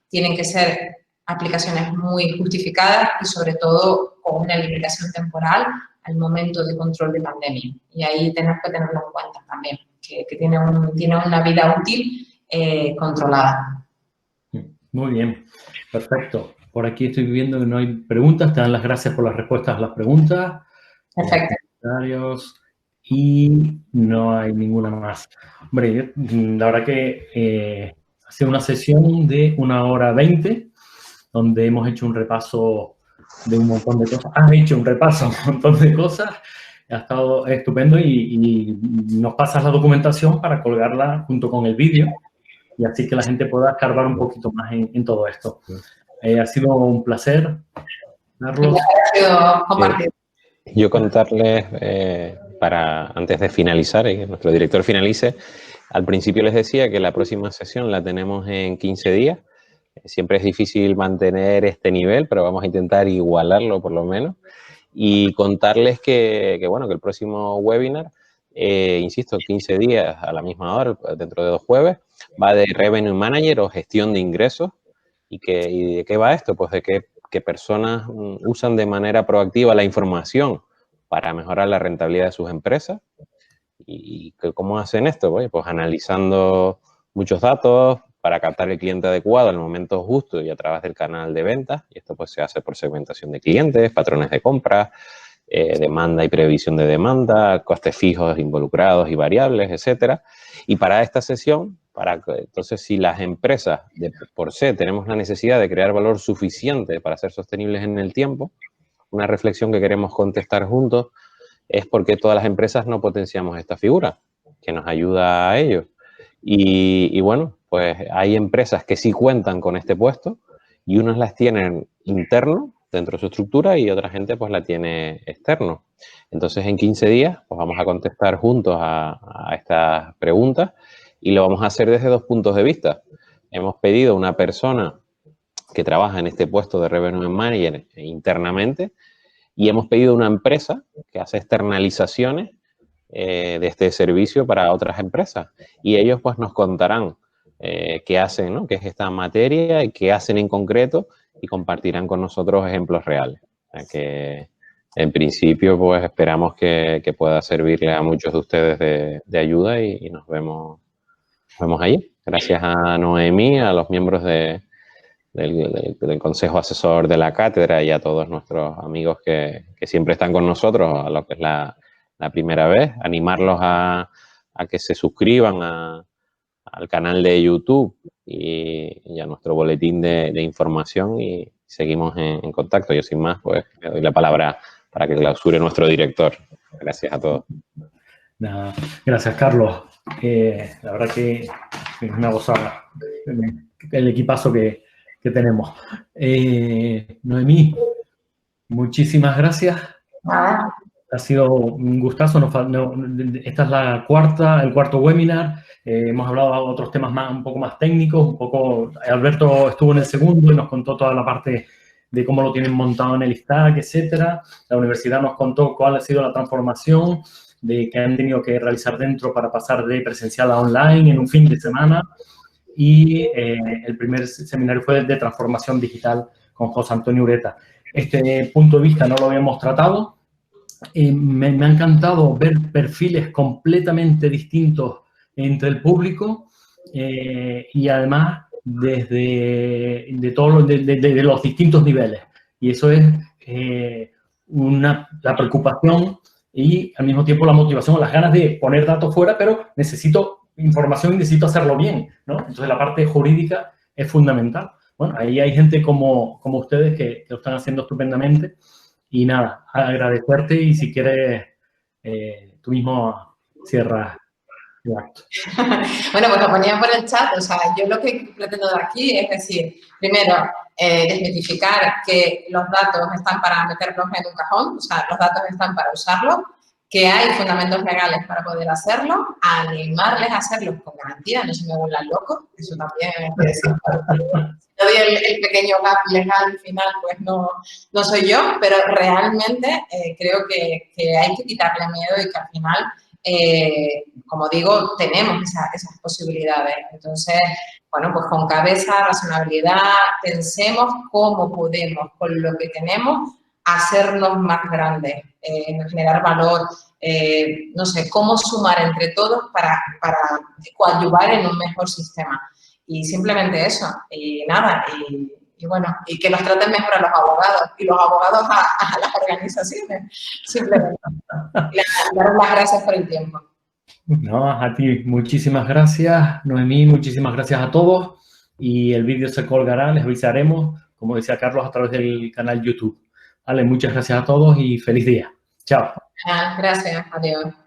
tienen que ser aplicaciones muy justificadas y sobre todo con una limitación temporal al momento de control de pandemia. Y ahí tenemos que tenerlo en cuenta también, que tiene una vida útil controlada. Muy bien, perfecto. Por aquí estoy viendo que no hay preguntas. Te dan las gracias por las respuestas a las preguntas. Perfecto. Comentarios. Y no hay ninguna más. Hombre, la verdad que ha sido una sesión de 1 hora 20, donde hemos hecho un repaso de un montón de cosas. Has hecho un repaso de un montón de cosas. Ha estado estupendo y nos pasas la documentación para colgarla junto con el vídeo y así que la gente pueda escarbar un poquito más en todo esto. Ha sido un placer, Carlos. Yo contarles, antes de finalizar, y que nuestro director finalice, Al principio les decía que la próxima sesión la tenemos en 15 días. Siempre es difícil mantener este nivel, pero vamos a intentar igualarlo por lo menos. Y contarles que bueno, que el próximo webinar, insisto, 15 días a la misma hora, dentro de 2 jueves, va de Revenue Manager o gestión de ingresos. ¿Y de qué va esto? Pues de que personas usan de manera proactiva la información para mejorar la rentabilidad de sus empresas. ¿Y cómo hacen esto? Pues analizando muchos datos para captar el cliente adecuado al momento justo y a través del canal de ventas. Y esto pues se hace por segmentación de clientes, patrones de compra, demanda y previsión de demanda, costes fijos involucrados y variables, etcétera. Y para esta sesión, entonces si las empresas por sí tenemos la necesidad de crear valor suficiente para ser sostenibles en el tiempo, una reflexión que queremos contestar juntos es por qué todas las empresas no potenciamos esta figura, que nos ayuda a ello. Y bueno, pues hay empresas que sí cuentan con este puesto y unas las tienen interno dentro de su estructura y otra gente pues la tiene externo. Entonces en 15 días pues vamos a contestar juntos a estas preguntas y lo vamos a hacer desde 2 puntos de vista. Hemos pedido a una persona que trabaja en este puesto de Revenue Manager internamente y hemos pedido a una empresa que hace externalizaciones de este servicio para otras empresas. Y ellos pues nos contarán qué hacen, ¿no? Qué es esta materia y qué hacen en concreto y compartirán con nosotros ejemplos reales. O sea que en principio pues esperamos que pueda servirle a muchos de ustedes de ayuda y nos vemos allí. Gracias a Noemí, a los miembros del Consejo Asesor de la Cátedra y a todos nuestros amigos que siempre están con nosotros a lo que es la primera vez. Animarlos a que se suscriban al canal de YouTube y a nuestro boletín de información y seguimos en contacto. Yo sin más, pues le doy la palabra para que clausure nuestro director. Gracias a todos. Nada, gracias, Carlos. La verdad que es una gozada el equipazo que tenemos. Noemí, muchísimas gracias. Ha sido un gustazo. Esta es el cuarto webinar. Hemos hablado de otros temas un poco más técnicos. Alberto estuvo en el segundo y nos contó toda la parte de cómo lo tienen montado en el stack, etcétera. La universidad nos contó cuál ha sido la transformación que han tenido que realizar dentro para pasar de presencial a online en un fin de semana. Y el primer seminario fue de transformación digital con José Antonio Ureta. Este punto de vista no lo habíamos tratado. Me ha encantado ver perfiles completamente distintos entre el público y además de los distintos niveles. Y eso es la preocupación y al mismo tiempo la motivación, las ganas de poner datos fuera, pero necesito información y necesito hacerlo bien, ¿no? Entonces la parte jurídica es fundamental. Bueno, ahí hay gente como ustedes que lo están haciendo estupendamente. Y nada, agradecerte y si quieres, tú mismo cierras el acto. Bueno, pues lo ponía por el chat. O sea, yo lo que pretendo dar aquí es decir, primero, desmitificar que los datos están para meterlos en un cajón, o sea, los datos están para usarlos, que hay fundamentos legales para poder hacerlo, animarles a hacerlo con garantía, no se me vuelvan locos, eso también es decir. No doy el pequeño gap legal final, pues no soy yo, pero realmente creo que hay que quitarle miedo y que al final, como digo, tenemos esas posibilidades. Entonces, bueno, pues con cabeza, razonabilidad, pensemos cómo podemos, con lo que tenemos, hacernos más grandes, generar valor, no sé, cómo sumar entre todos para coadyuvar en un mejor sistema. Y simplemente eso, y nada, y bueno, y que nos traten mejor a los abogados y los abogados a las organizaciones, simplemente. Dar las gracias por el tiempo. No, a ti muchísimas gracias, Noemí, muchísimas gracias a todos y el vídeo se colgará, les avisaremos, como decía Carlos, a través del canal YouTube. Vale, muchas gracias a todos y feliz día. Chao. Gracias, adiós.